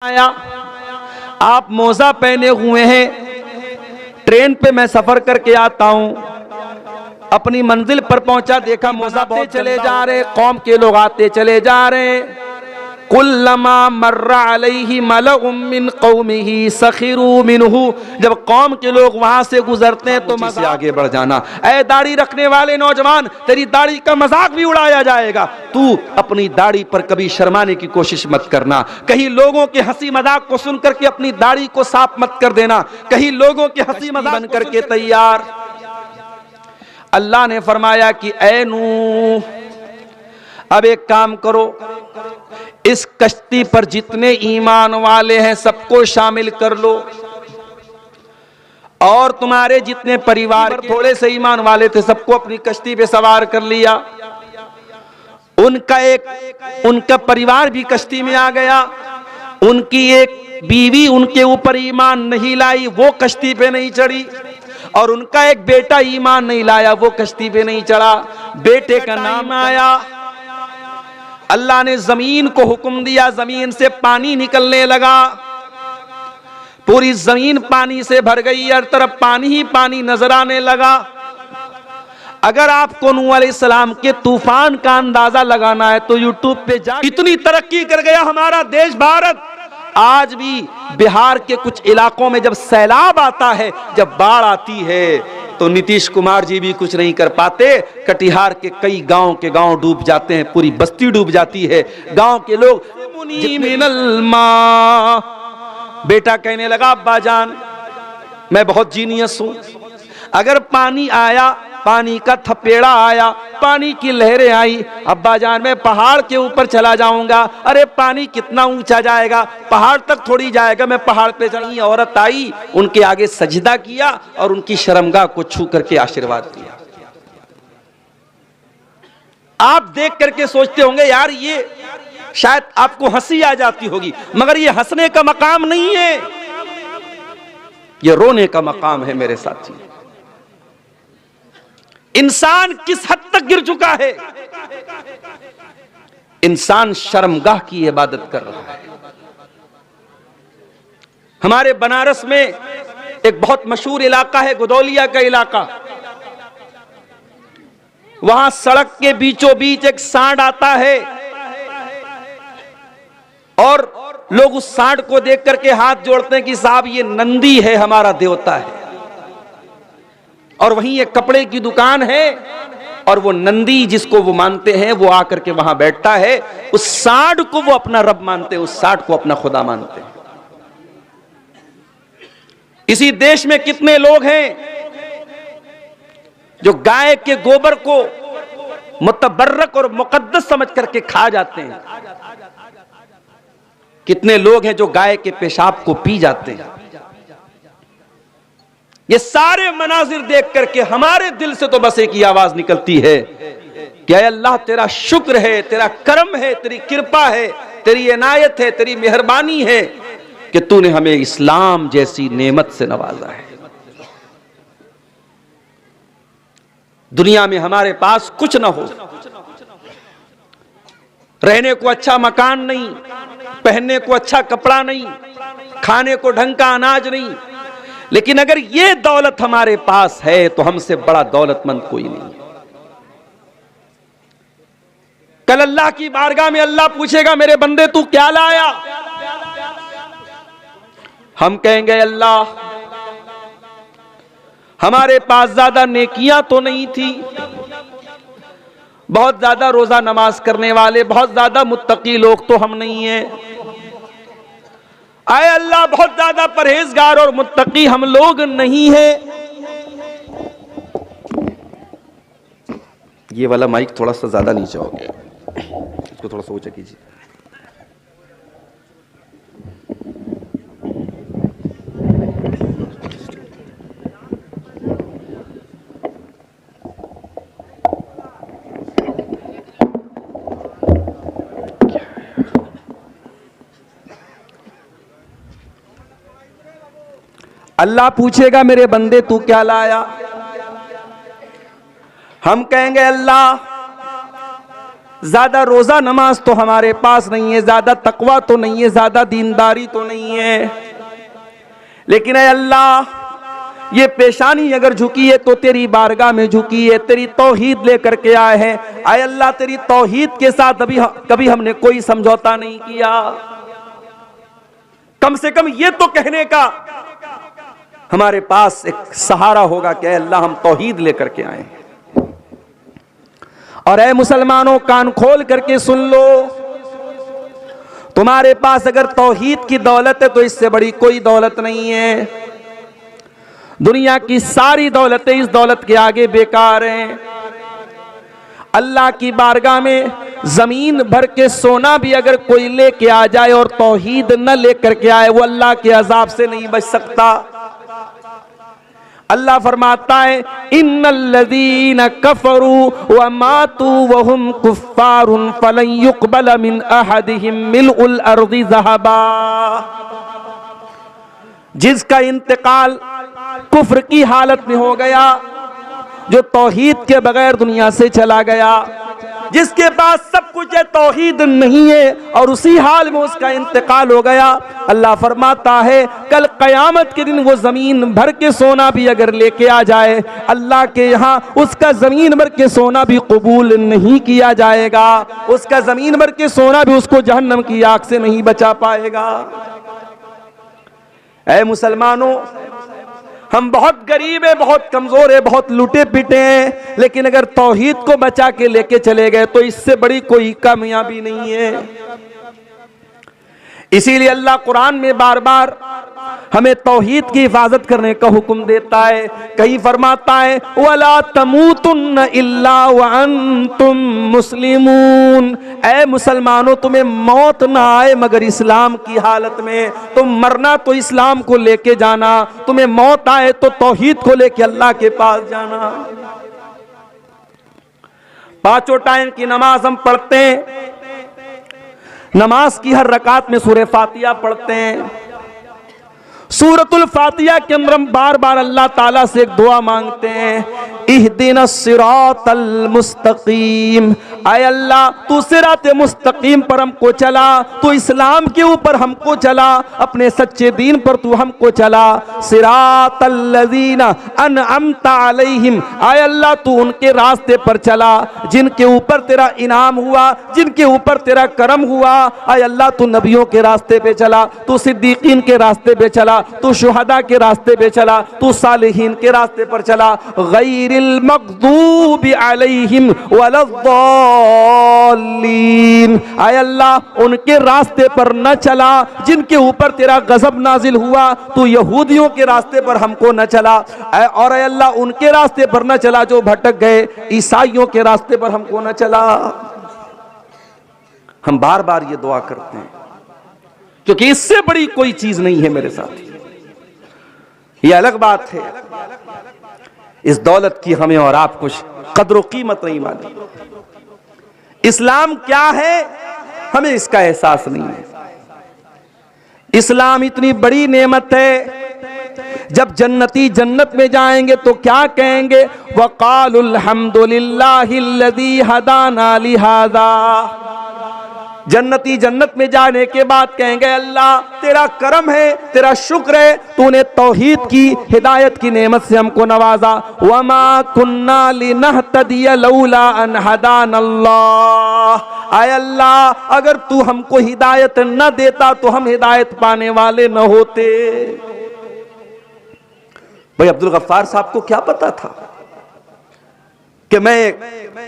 आया, आप मोजा पहने हुए हैं, ट्रेन पे मैं सफर करके आता हूं, अपनी मंजिल पर पहुंचा, देखा मोजा बहुत चले जा रहे, कौम के लोग आते चले जा रहे। कुल्लमा मर्रा अलैहि मलउम मिन कौमिही सखिरू मिनहु, जब कौम के लोग वहां से गुजरते हैं तो मजाक से आगे बढ़ जाना। ऐ दाढ़ी रखने वाले नौजवान, तेरी दाढ़ी का मजाक भी उड़ाया जाएगा, तू अपनी दाढ़ी पर कभी शर्माने की कोशिश मत करना। कहीं लोगों के हंसी मजाक को सुन करके अपनी दाढ़ी को साफ मत कर देना, कहीं लोगों के हंसी मजाक बन करके तैयार। अल्लाह ने फरमाया कि ऐ नूह, अब एक काम करो, इस कश्ती पर जितने ईमान वाले हैं सबको शामिल कर लो, और तुम्हारे जितने परिवार थोड़े से ईमान वाले थे सबको अपनी कश्ती पे सवार कर लिया। उनका परिवार भी कश्ती में आ गया। उनकी एक बीवी उनके ऊपर ईमान नहीं लाई, वो कश्ती पे नहीं चढ़ी, और उनका एक बेटा ईमान नहीं लाया, वो कश्ती पे नहीं चढ़ा। बेटे का नाम आया, अल्लाह ने जमीन को हुक्म दिया, जमीन से पानी निकलने लगा, पूरी जमीन पानी से भर गई, हर तरफ पानी ही पानी नजर आने लगा। अगर आपको नूह अलैहिस्सलाम के तूफान का अंदाजा लगाना है तो यूट्यूब पे जा, इतनी तरक्की कर गया हमारा देश भारत। आज भी बिहार के कुछ इलाकों में जब सैलाब आता है, जब बाढ़ आती है, तो नीतीश कुमार जी भी कुछ नहीं कर पाते। कटिहार के कई गांव के गांव डूब जाते हैं, पूरी बस्ती डूब जाती है। गांव के लोग, बेटा कहने लगा, अब्बा जान मैं बहुत जीनियस हूं, अगर पानी आया, पानी का थपेड़ा आया, पानी की लहरें आई, अब्बा जान मैं पहाड़ के ऊपर चला जाऊंगा। अरे पानी कितना ऊंचा जाएगा, पहाड़ तक थोड़ी जाएगा, मैं पहाड़ पे चली। औरत आई, उनके आगे सजदा किया और उनकी शर्मगाह को छू करके आशीर्वाद दिया। आप देख करके सोचते होंगे यार, ये शायद आपको हंसी आ जाती होगी, मगर ये हंसने का मकाम नहीं है, ये रोने का मकाम है मेरे साथी। इंसान किस हद तक गिर चुका है, इंसान शर्मगाह की इबादत कर रहा है। हमारे बनारस में एक बहुत मशहूर इलाका है, गुदौलिया का इलाका। वहां सड़क के बीचों बीच एक सांड आता है, और लोग उस सांड को देख करके हाथ जोड़ते हैं कि साहब ये नंदी है, हमारा देवता है। और वहीं एक कपड़े की दुकान है, और वो नंदी जिसको वो मानते हैं, वो आकर के वहां बैठता है। उस सांड को वो अपना रब मानते हैं, उस सांड को अपना खुदा मानते हैं। इसी देश में कितने लोग हैं जो गाय के गोबर को मुतबर्रक और मुकद्दस समझ करके खा जाते हैं। कितने लोग हैं जो गाय के पेशाब को पी जाते हैं। ये सारे मनाजिर देख करके हमारे दिल से तो बस एक ही आवाज निकलती है कि अल्लाह तेरा शुक्र है, तेरा करम है, तेरी कृपा है, तेरी इनायत है, तेरी मेहरबानी है कि तूने हमें इस्लाम जैसी नेमत से नवाजा है। दुनिया में हमारे पास कुछ ना हो, रहने को अच्छा मकान नहीं, पहनने को अच्छा कपड़ा नहीं, खाने को ढंग का अनाज नहीं, लेकिन अगर ये दौलत हमारे पास है तो हमसे बड़ा दौलतमंद कोई नहीं। कल अल्लाह की बारगाह में अल्लाह पूछेगा, मेरे बंदे तू क्या लाया? हम कहेंगे अल्लाह हमारे पास ज्यादा नेकियां तो नहीं थी, बहुत ज्यादा रोजा नमाज करने वाले, बहुत ज्यादा मुत्तकी लोग तो हम नहीं हैं। आए अल्लाह बहुत ज्यादा परहेजगार और मुत्तकी हम लोग नहीं है। ये वाला माइक थोड़ा सा ज्यादा नीचे हो गया, इसको थोड़ा सा ऊंचा कीजिए। अल्लाह पूछेगा, मेरे बंदे तू क्या लाया? हम कहेंगे अल्लाह ज्यादा रोजा नमाज तो हमारे पास नहीं है, ज्यादा तकवा तो नहीं है, ज्यादा दीनदारी तो नहीं है, लेकिन ऐ अल्लाह ये पेशानी अगर झुकी है तो तेरी बारगाह में झुकी है, तेरी तौहीद लेकर के आए हैं। ऐ अल्लाह तेरी तौहीद के साथ कभी हमने कोई समझौता नहीं किया। कम से कम ये तो कहने का हमारे पास एक सहारा होगा कि अल्लाह हम तौहीद लेकर के आए हैं। और ऐ मुसलमानों, कान खोल करके सुन लो, तुम्हारे पास अगर तौहीद की दौलत है तो इससे बड़ी कोई दौलत नहीं है। दुनिया की सारी दौलतें इस दौलत के आगे बेकार हैं। अल्लाह की बारगाह में जमीन भर के सोना भी अगर कोई लेके आ जाए और तौहीद न लेकर के आए, वो अल्लाह के अजाब से नहीं बच सकता। अल्लाह फरमाता है, इन्नल्लज़ीना कफरू व मातू व हुम कुफ्फारुन फलन युक़बल मिन अहदिहिम मिलउल अर्ज़ि ज़हबा। जिसका इंतकाल कुफ्र की हालत में हो गया, जो तौहीद के बगैर दुनिया से चला गया, जिसके पास सब कुछ है तौहीद नहीं है और उसी हाल में उसका इंतकाल हो गया, अल्लाह फरमाता है कल कयामत के दिन वो जमीन भर के सोना भी अगर लेके आ जाए, अल्लाह के यहाँ उसका जमीन भर के सोना भी कबूल नहीं किया जाएगा। उसका जमीन भर के सोना भी उसको जहन्नम की आग से नहीं बचा पाएगा। ऐ मुसलमानों, हम बहुत गरीब है, बहुत कमजोर है, बहुत लुटे पिटे हैं, लेकिन अगर तौहीद को बचा के लेके चले गए तो इससे बड़ी कोई कामयाबी नहीं है। इसीलिए अल्लाह कुरान में बार बार हमें तौहीद की हिफाजत करने का हुक्म देता है। कहीं फरमाता है, वला तमूतुन्न इल्ला व अंतुम मुस्लिमून। ऐ मुसलमानों, तुम्हें मौत ना आए मगर इस्लाम की हालत में। तुम मरना तो इस्लाम को लेके जाना, तुम्हें मौत आए तो तौहीद को लेके अल्लाह के पास जाना। पांचों टाइम की नमाज हम पढ़ते हैं, नमाज की हर रकात में सूरह फातिहा पढ़ते हैं। सूरतुल फातिहा के अंदर हम बार बार अल्लाह ताला से एक दुआ मांगते हैं, इहदिनस सिरातल मुस्तकीम। आय अल्लाह, तू सिराते मुस्तकीम पर हमको चला, तू इस्लाम के ऊपर हमको चला, अपने सच्चे दीन पर तू हमको चला। सिरातल लज़ीना अनअमता अलैहिम। आय अल्लाह, तू उनके रास्ते पर चला जिनके ऊपर तेरा इनाम हुआ, जिनके ऊपर तेरा करम हुआ। आय अल्लाह, तू नबियों के रास्ते पे चला, तू सिद्दीकीन के रास्ते पे चला, तू शुहदा के रास्ते पे चला, तू सालिहीन के रास्ते पर चला। गैरिल मग़दूबि अलैहिम वलद्दाल्लीन। आय अल्लाह, उनके रास्ते पर न चला जिनके ऊपर तेरा गजब नाजिल हुआ, तू यहूदियों के रास्ते पर हमको न चला। और आय अल्लाह, उनके रास्ते पर न चला जो भटक गए, ईसाइयों के रास्ते पर हमको न चला। हम बार बार ये दुआ करते हैं क्योंकि इससे बड़ी कोई चीज नहीं है मेरे साथ। ये अलग बात है, इस दौलत की हमें और आप कुछ कद्र कीमत नहीं मालूम। इस्लाम क्या है हमें इसका एहसास नहीं है। इस्लाम इतनी बड़ी नेमत है, जब जन्नती जन्नत में जाएंगे तो क्या कहेंगे, वक़ालुल हम्दुलिल्लाहिल्लज़ी हदाना लिहाज़ा। जन्नती जन्नत में जाने के बाद कहेंगे, अल्लाह तेरा करम है, तेरा शुक्र है, तूने तौहीद की हिदायत की नेमत से हमको नवाजा। वमा कुन्ना लिनहतदिय लौला अन हदानल्लाह। आय अल्लाह, अगर तू हमको हिदायत न देता तो हम हिदायत पाने वाले न होते। भाई अब्दुल गफ्फार साहब को क्या पता था कि मैं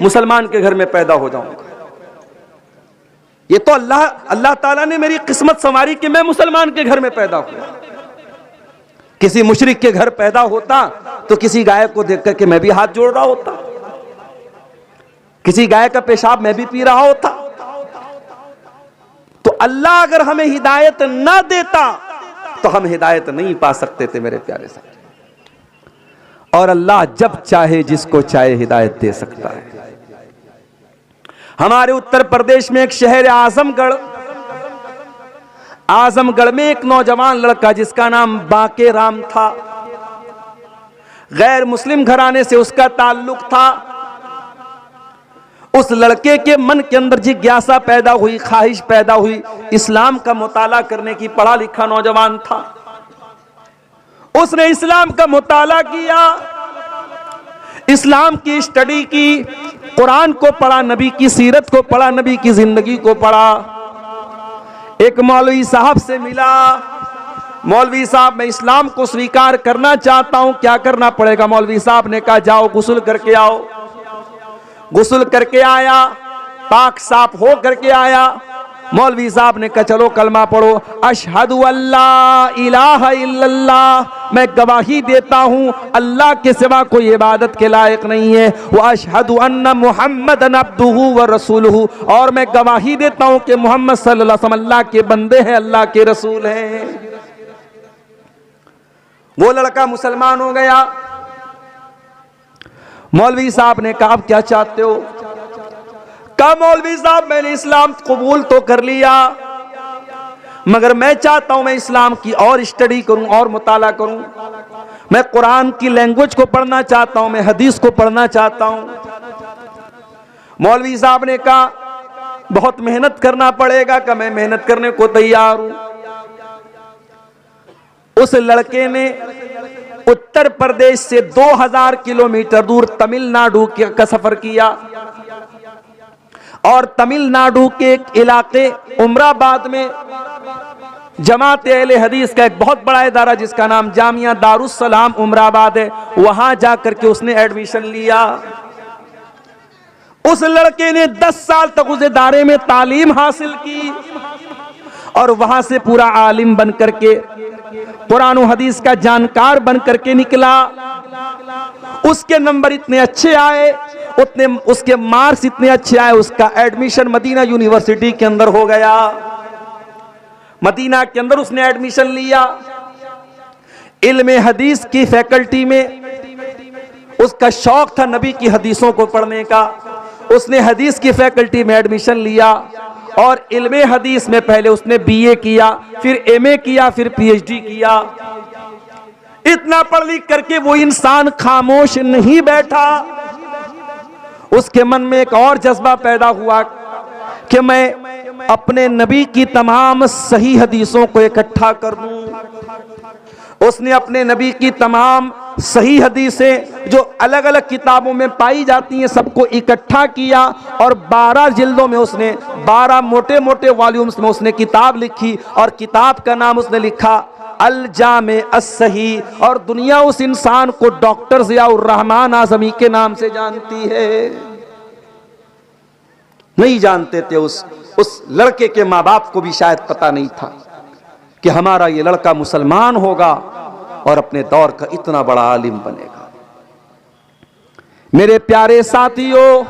मुसलमान के घर में पैदा हो जाऊंगा। ये तो अल्लाह ताला ने मेरी किस्मत संवारी कि मैं मुसलमान के घर में पैदा हुआ। किसी मुशरिक के घर पैदा होता तो किसी गाय को देख करके मैं भी हाथ जोड़ रहा होता, किसी गाय का पेशाब मैं भी पी रहा होता। तो अल्लाह अगर हमें हिदायत ना देता तो हम हिदायत नहीं पा सकते थे मेरे प्यारे साहब। और अल्लाह जब चाहे जिसको चाहे हिदायत दे सकता है। हमारे उत्तर प्रदेश में एक शहर है आजमगढ़। आजमगढ़ में एक नौजवान लड़का जिसका नाम बाके राम था, गैर मुस्लिम घराने से उसका ताल्लुक था। उस लड़के के मन के अंदर जिज्ञासा पैदा हुई, ख्वाहिश पैदा हुई। इस्लाम का मुताला करने की, पढ़ा लिखा नौजवान था, उसने इस्लाम का मुताला किया, इस्लाम की स्टडी की, कुरान को पढ़ा, नबी की सीरत को पढ़ा, नबी की जिंदगी को पढ़ा। एक मौलवी साहब से मिला, मौलवी साहब मैं इस्लाम को स्वीकार करना चाहता हूं, क्या करना पड़ेगा? मौलवी साहब ने कहा जाओ गुस्ल करके आओ। गुस्ल करके आया, पाक साफ हो करके आया। मौलवी साहब ने कहा चलो कलमा पढ़ो, अशहदु अल्ला इलाहा इल्लल्लाह, मैं गवाही देता हूं अल्लाह के सिवा कोई इबादत के लायक नहीं है, व अशहदु अन्ना मुहम्मदन अब्दुहु व रसूलुहु, और मैं गवाही देता हूं कि मोहम्मद सल्लल्लाहु अलैहि वसल्लम अल्लाह के बंदे हैं, अल्लाह के रसूल हैं। वो लड़का मुसलमान हो गया। मौलवी साहब ने कहा आप क्या चाहते हो? कहा मौलवी साहब मैंने इस्लाम कबूल तो कर लिया, मगर मैं चाहता हूं मैं इस्लाम की और स्टडी करूं और मुताला करूं, मैं कुरान की लैंग्वेज को पढ़ना चाहता हूं, मैं हदीस को पढ़ना चाहता हूं। मौलवी साहब ने कहा बहुत मेहनत करना पड़ेगा। कि मैं मेहनत करने को तैयार हूं। उस लड़के ने उत्तर प्रदेश से 2000 किलोमीटर दूर तमिलनाडु का सफर किया, और तमिलनाडु के एक इलाके उमराबाद में जमात अहले हदीस का एक बहुत बड़ा इदारा जिसका नाम जामिया दारुस्सलाम उमराबाद है, वहां जाकर के उसने एडमिशन लिया। उस लड़के ने 10 साल तक उस इदारे में तालीम हासिल की, और वहां से पूरा आलिम बन करके, कुरान और हदीस का जानकार बन करके निकला। उसके नंबर इतने अच्छे आए, उतने उसके मार्क्स इतने अच्छे आए, उसका एडमिशन मदीना यूनिवर्सिटी के अंदर हो गया। मदीना के अंदर उसने एडमिशन लिया। इल्म हदीस की फैकल्टी में उसका शौक था नबी की हदीसों को पढ़ने का। उसने हदीस की फैकल्टी में एडमिशन लिया, और इल्मे हदीस में पहले उसने बीए किया, फिर एमए किया, फिर पीएचडी किया। इतना पढ़ लिख करके वो इंसान खामोश नहीं बैठा। उसके मन में एक और जज्बा पैदा हुआ कि मैं अपने नबी की तमाम सही हदीसों को इकट्ठा कर दूं। उसने अपने नबी की तमाम सही हदीसें जो अलग अलग किताबों में पाई जाती हैं सबको इकट्ठा किया, और 12 जिल्दों में उसने 12 मोटे मोटे वॉल्यूम्स में उसने किताब लिखी, और किताब का नाम उसने लिखा अल जामे अस्सही। और दुनिया उस इंसान को डॉक्टर ज़ियाउर रहमान आज़मी के नाम से जानती है। नहीं जानते थे, उस लड़के के माँ बाप को भी शायद पता नहीं था कि हमारा ये लड़का मुसलमान होगा और अपने दौर का इतना बड़ा आलिम बनेगा। मेरे प्यारे साथियों,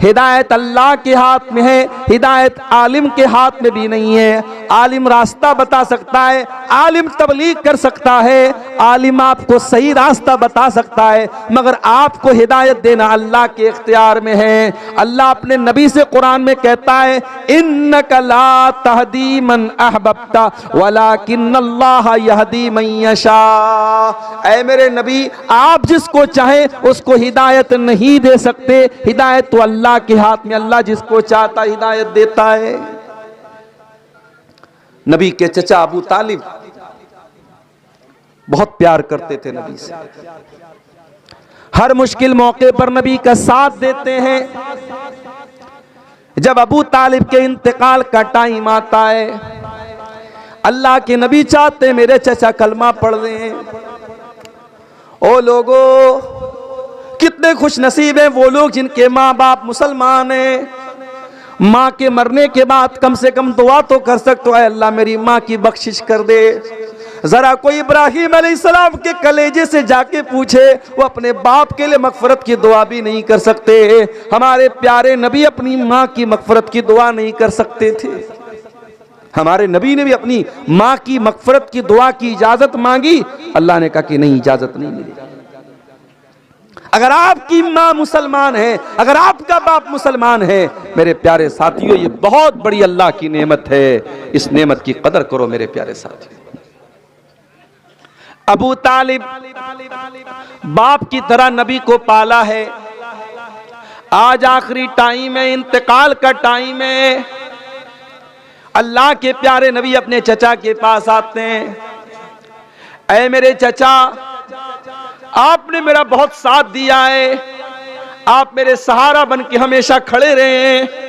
हिदायत अल्लाह के हाथ में है, हिदायत आलिम के हाथ में भी नहीं है। आलिम रास्ता बता सकता है, आलिम तबलीग कर सकता है, आलिम आपको सही रास्ता बता सकता है, मगर आपको हिदायत देना अल्लाह के इख्तियार में है। अल्लाह अपने नबी से कुरान में कहता है इन्नका ला तहदी मन अहबब्ता वलाकिन्नल्लाह यहदी मन यशा। ऐ मेरे नबी, आप जिसको चाहे उसको हिदायत नहीं दे सकते, हिदायत तो अल्लाह के हाथ में, अल्लाह जिसको चाहता हिदायत देता है। नबी के चचा अबू तालिब बहुत प्यार करते थे नबी से, हर मुश्किल मौके पर नबी का साथ देते हैं। जब अबू तालिब के इंतकाल का टाइम आता है, अल्लाह के नबी चाहते मेरे चचा कलमा पढ़ लें। ओ लोगो, कितने खुश नसीब हैं वो लोग जिनके माँ बाप मुसलमान हैं। माँ के मरने के बाद कम से कम दुआ तो कर सकते हो, अल्लाह मेरी माँ की बख्शिश कर दे। जरा कोई इब्राहिम अलैहिस्सलाम के कलेजे से जाके पूछे, वो अपने बाप के लिए मगफरत की दुआ भी नहीं कर सकते। हमारे प्यारे नबी अपनी माँ की मगफरत की दुआ नहीं कर सकते थे। हमारे नबी ने भी अपनी माँ की मगफरत की दुआ की इजाजत मांगी, अल्लाह ने कहा कि नहीं, इजाजत नहीं मिलेगी। अगर आपकी माँ मुसलमान है, अगर आपका बाप मुसलमान है, मेरे प्यारे साथियों, ये बहुत बड़ी अल्लाह की नेमत है। इस नेमत की कदर करो मेरे प्यारे साथियों। अबू तालिब बाप की तरह नबी को पाला है। आज आखिरी टाइम है, इंतकाल का टाइम है। अल्लाह के प्यारे नबी अपने चचा के पास आते हैं, ऐ मेरे चचा, आपने मेरा बहुत साथ दिया है, आप मेरे सहारा बन के हमेशा खड़े रहे हैं,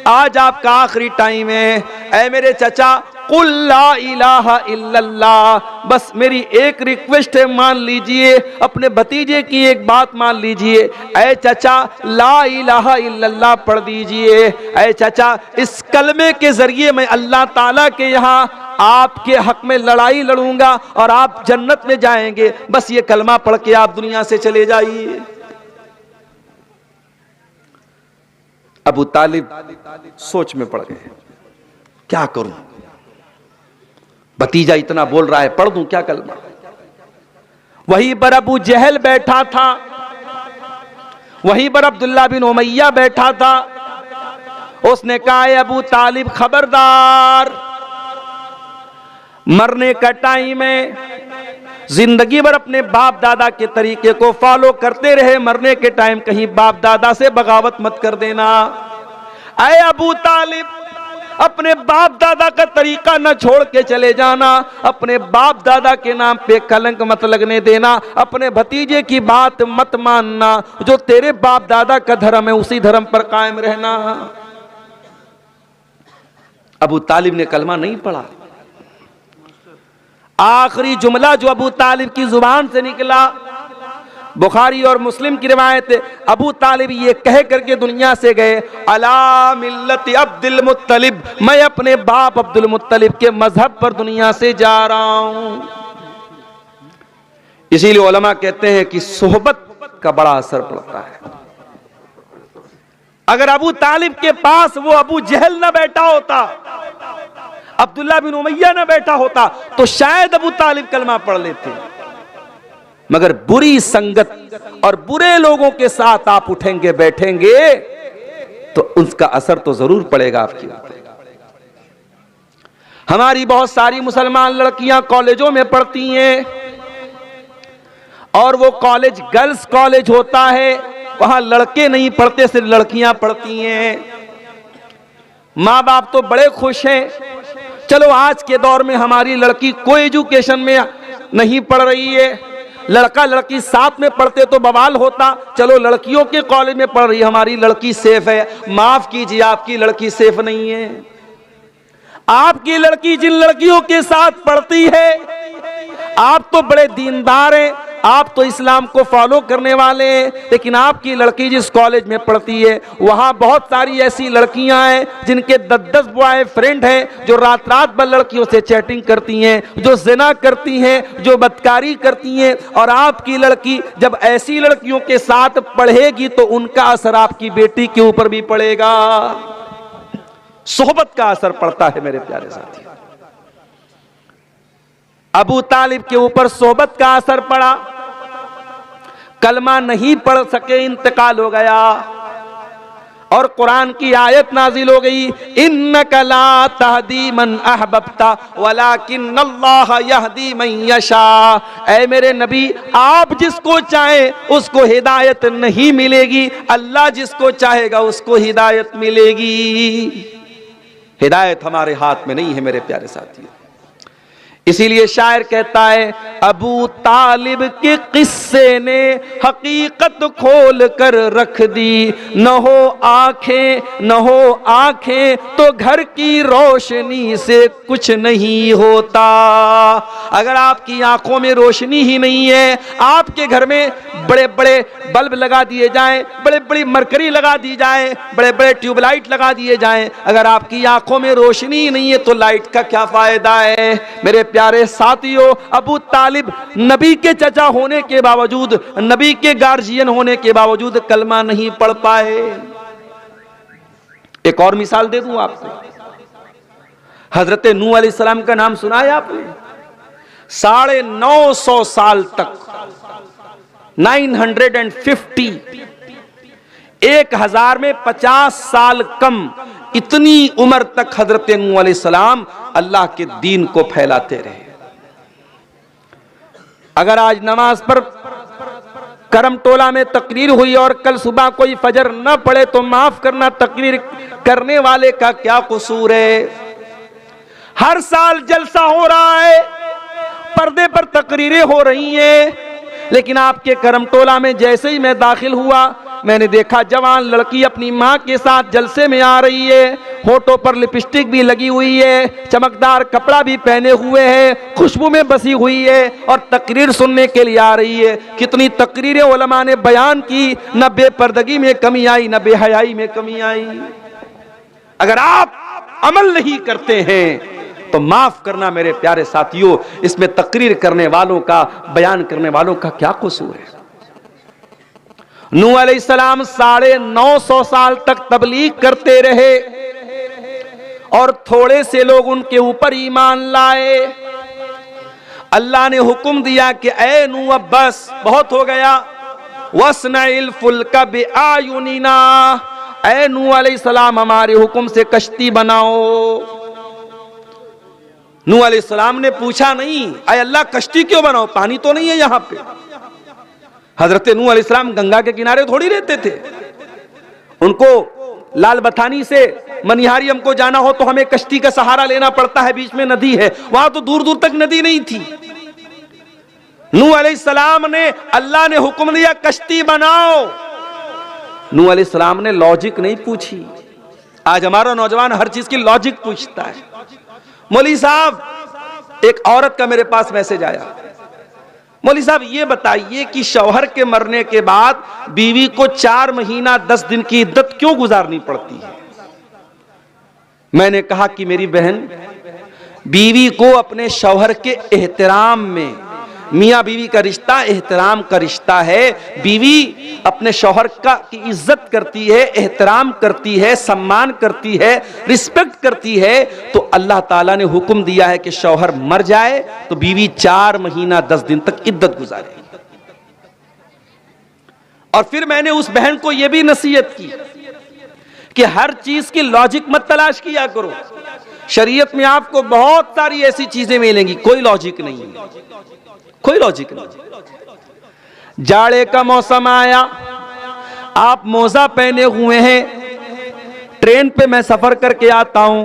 आज आपका आखिरी टाइम है। ऐ मेरे चचा, कुल ला इलाहा इल्लल्लाह, बस मेरी एक रिक्वेस्ट है, मान लीजिए, अपने भतीजे की एक बात मान लीजिए। ऐ चचा, ला इलाहा इल्लल्लाह पढ़ दीजिए। ऐ चचा, इस कलमे के जरिए मैं अल्लाह ताला के यहाँ आपके हक में लड़ाई लड़ूंगा और आप जन्नत में जाएंगे, बस ये कलमा पढ़ के आप दुनिया से चले जाइए। अबू तालिब सोच में पड़ गए, क्या करूं, भतीजा इतना बोल रहा है, पढ़ दूं क्या कलमा। वहीं पर अबू जहल बैठा था, वहीं पर अब्दुल्ला बिन उमैया बैठा था। उसने कहा, अबू तालिब खबरदार, मरने का टाइम है, जिंदगी भर अपने बाप दादा के तरीके को फॉलो करते रहे, मरने के टाइम कहीं बाप दादा से बगावत मत कर देना। ऐ अबू तालिब, अपने बाप दादा का तरीका न छोड़ के चले जाना, अपने बाप दादा के नाम पे कलंक मत लगने देना, अपने भतीजे की बात मत मानना, जो तेरे बाप दादा का धर्म है उसी धर्म पर कायम रहना। अबू तालिब ने कलमा नहीं पढ़ा। आखिरी जुमला जो अबू तालिब की जुबान से निकला, बुखारी और मुस्लिम की रिवायत, अबू तालिब ये कह करके दुनिया से गए, अला मिल्लत अब्दुल मुत्तलिब, मैं अपने बाप अब्दुल मुत्तलिब के मजहब पर दुनिया से जा रहा हूं। इसीलिए उलमा कहते हैं कि सोहबत का बड़ा असर पड़ता है। अगर अबू तालिब के पास वो अबू जहल न बैठा होता, अब्दुल्ला बिन उमैया न बैठा होता, तो शायद अबू तालिब कलमा पढ़ लेते। मगर बुरी संगत और बुरे लोगों के साथ आप उठेंगे बैठेंगे तो उसका असर तो जरूर पड़ेगा आपकी ऊपर। हमारी बहुत सारी मुसलमान लड़कियां कॉलेजों में पढ़ती हैं और वो कॉलेज गर्ल्स कॉलेज होता है, वहां लड़के नहीं पढ़ते, सिर्फ लड़कियां पढ़ती हैं। माँ बाप तो बड़े खुश हैं, चलो आज के दौर में हमारी लड़की कोई एजुकेशन में नहीं पढ़ रही है, लड़का लड़की साथ में पढ़ते तो बवाल होता, चलो लड़कियों के कॉलेज में पढ़ रही है, हमारी लड़की सेफ है। माफ कीजिए, आपकी लड़की सेफ नहीं है। आपकी लड़की जिन लड़कियों के साथ पढ़ती है, आप तो बड़े दीनदार हैं, आप तो इस्लाम को फॉलो करने वाले हैं, लेकिन आपकी लड़की जिस कॉलेज में पढ़ती है वहां बहुत सारी ऐसी लड़कियां हैं जिनके 10-10 बॉय फ्रेंड हैं, जो रात रात भर लड़कियों से चैटिंग करती हैं, जो जिना करती हैं, जो बदकारी करती हैं। और आपकी लड़की जब ऐसी लड़कियों के साथ पढ़ेगी तो उनका असर आपकी बेटी के ऊपर भी पड़ेगा। सोहबत का असर पड़ता है मेरे प्यारे साथी। अबू तालिब के ऊपर सोहबत का असर पड़ा, कलमा नहीं पढ़ सके, इंतकाल हो गया और कुरान की आयत नाजिल हो गई, इन्नका ला तहदी मन अहबब्ता वलाकिन्नल्लाह यहदी मन यशा। ऐ मेरे नबी, आप जिसको चाहे उसको हिदायत नहीं मिलेगी, अल्लाह जिसको चाहेगा उसको हिदायत मिलेगी। हिदायत हमारे हाथ में नहीं है मेरे प्यारे साथियों। इसीलिए शायर कहता है, अबू तालिब के किस्से ने हकीकत खोल कर रख दी, न हो आंखें तो घर की रोशनी से कुछ नहीं होता। अगर आपकी आंखों में रोशनी ही नहीं है, आपके घर में बड़े बड़े बल्ब लगा दिए जाएं, बड़े बड़ी मरकरी लगा दी जाए, बड़े बड़े ट्यूबलाइट लगा दिए जाएं, अगर आपकी आंखों में रोशनी ही नहीं है तो लाइट का क्या फायदा है। मेरे प्यारे साथियों, अबू तालिब नबी के चचा होने के बावजूद, नबी के गार्जियन होने के बावजूद कलमा नहीं पढ़ पाए। एक और मिसाल दे दूं आपको, हजरत नूह अलैहिस्सलाम का नाम सुना है आपने? 950 साल तक, 950, 1000 में 50 साल कम, इतनी उम्र तक हजरत नूह अलैहिस्सलाम अल्लाह के दीन को फैलाते रहे। अगर आज नमाज पर करमटोला में तकरीर हुई और कल सुबह कोई फजर न पड़े तो माफ करना, तकरीर करने वाले का क्या कसूर है। हर साल जलसा हो रहा है, पर्दे पर तकरीरें हो रही हैं, लेकिन आपके करमटोला में जैसे ही मैं दाखिल हुआ मैंने देखा जवान लड़की अपनी मां के साथ जलसे में आ रही है, होठों पर लिपस्टिक भी लगी हुई है, चमकदार कपड़ा भी पहने हुए है, खुशबू में बसी हुई है और तकरीर सुनने के लिए आ रही है। कितनी तकरीरें उलमा ने बयान की, न बेपर्दगी में कमी आई न बेहयाई में कमी आई। अगर आप अमल नहीं करते हैं तो माफ करना मेरे प्यारे साथियों, इसमें तकरीर करने वालों का, बयान करने वालों का क्या कसूर है। नूह अलैहिस्सलाम 950 साल तक तबलीग करते रहे और थोड़े से लोग उनके ऊपर ईमान लाए। अल्लाह ने हुक्म दिया कि ऐ नूह अब बस बहुत हो गया, वस्नइल फुल्का बिआयुनिना, ऐ नूह अलैहिस्सलाम हमारे हुक्म से कश्ती बनाओ। नूह अलैहिस्सलाम ने पूछा नहीं, ऐ अल्लाह कश्ती क्यों बनाओ, पानी तो नहीं है यहां पे। हजरत नूह अलैहिस्सलाम गंगा के किनारे थोड़ी रहते थे, उनको लाल बथानी से मनिहारियम को जाना हो तो हमें कश्ती का सहारा लेना पड़ता है, बीच में नदी है, वहां तो दूर दूर तक नदी नहीं थी। नूह अलैहिस्सलाम ने, अल्लाह ने हुक्म दिया कश्ती बनाओ। नूह अलैहिस्सलाम ने लॉजिक नहीं पूछी। आज हमारा नौजवान हर चीज की लॉजिक पूछता है। मौलवी साहब, एक औरत का मेरे पास मैसेज आया, मौलवी साहब ये बताइए कि शौहर के मरने के बाद बीवी को 4 महीना 10 दिन की इद्दत क्यों गुजारनी पड़ती है। मैंने कहा कि मेरी बहन, बीवी को अपने शौहर के एहतराम में, मियाँ बीवी का रिश्ता एहतराम का रिश्ता है, बीवी अपने शौहर का की इज्जत करती है, एहतराम करती है, सम्मान करती है, रिस्पेक्ट करती है। तो अल्लाह ताला ने हुक्म दिया है कि शौहर मर जाए तो बीवी 4 महीना 10 दिन तक इद्दत गुजारे। और फिर मैंने उस बहन को यह भी नसीहत की कि हर चीज की लॉजिक मत तलाश किया करो। शरीयत में आपको बहुत सारी ऐसी चीजें मिलेंगी, कोई लॉजिक नहीं है, कोई लॉजिक नहीं। जाड़े का मौसम आया, आप मोजा पहने हुए हैं, ट्रेन पे मैं सफर करके आता हूं,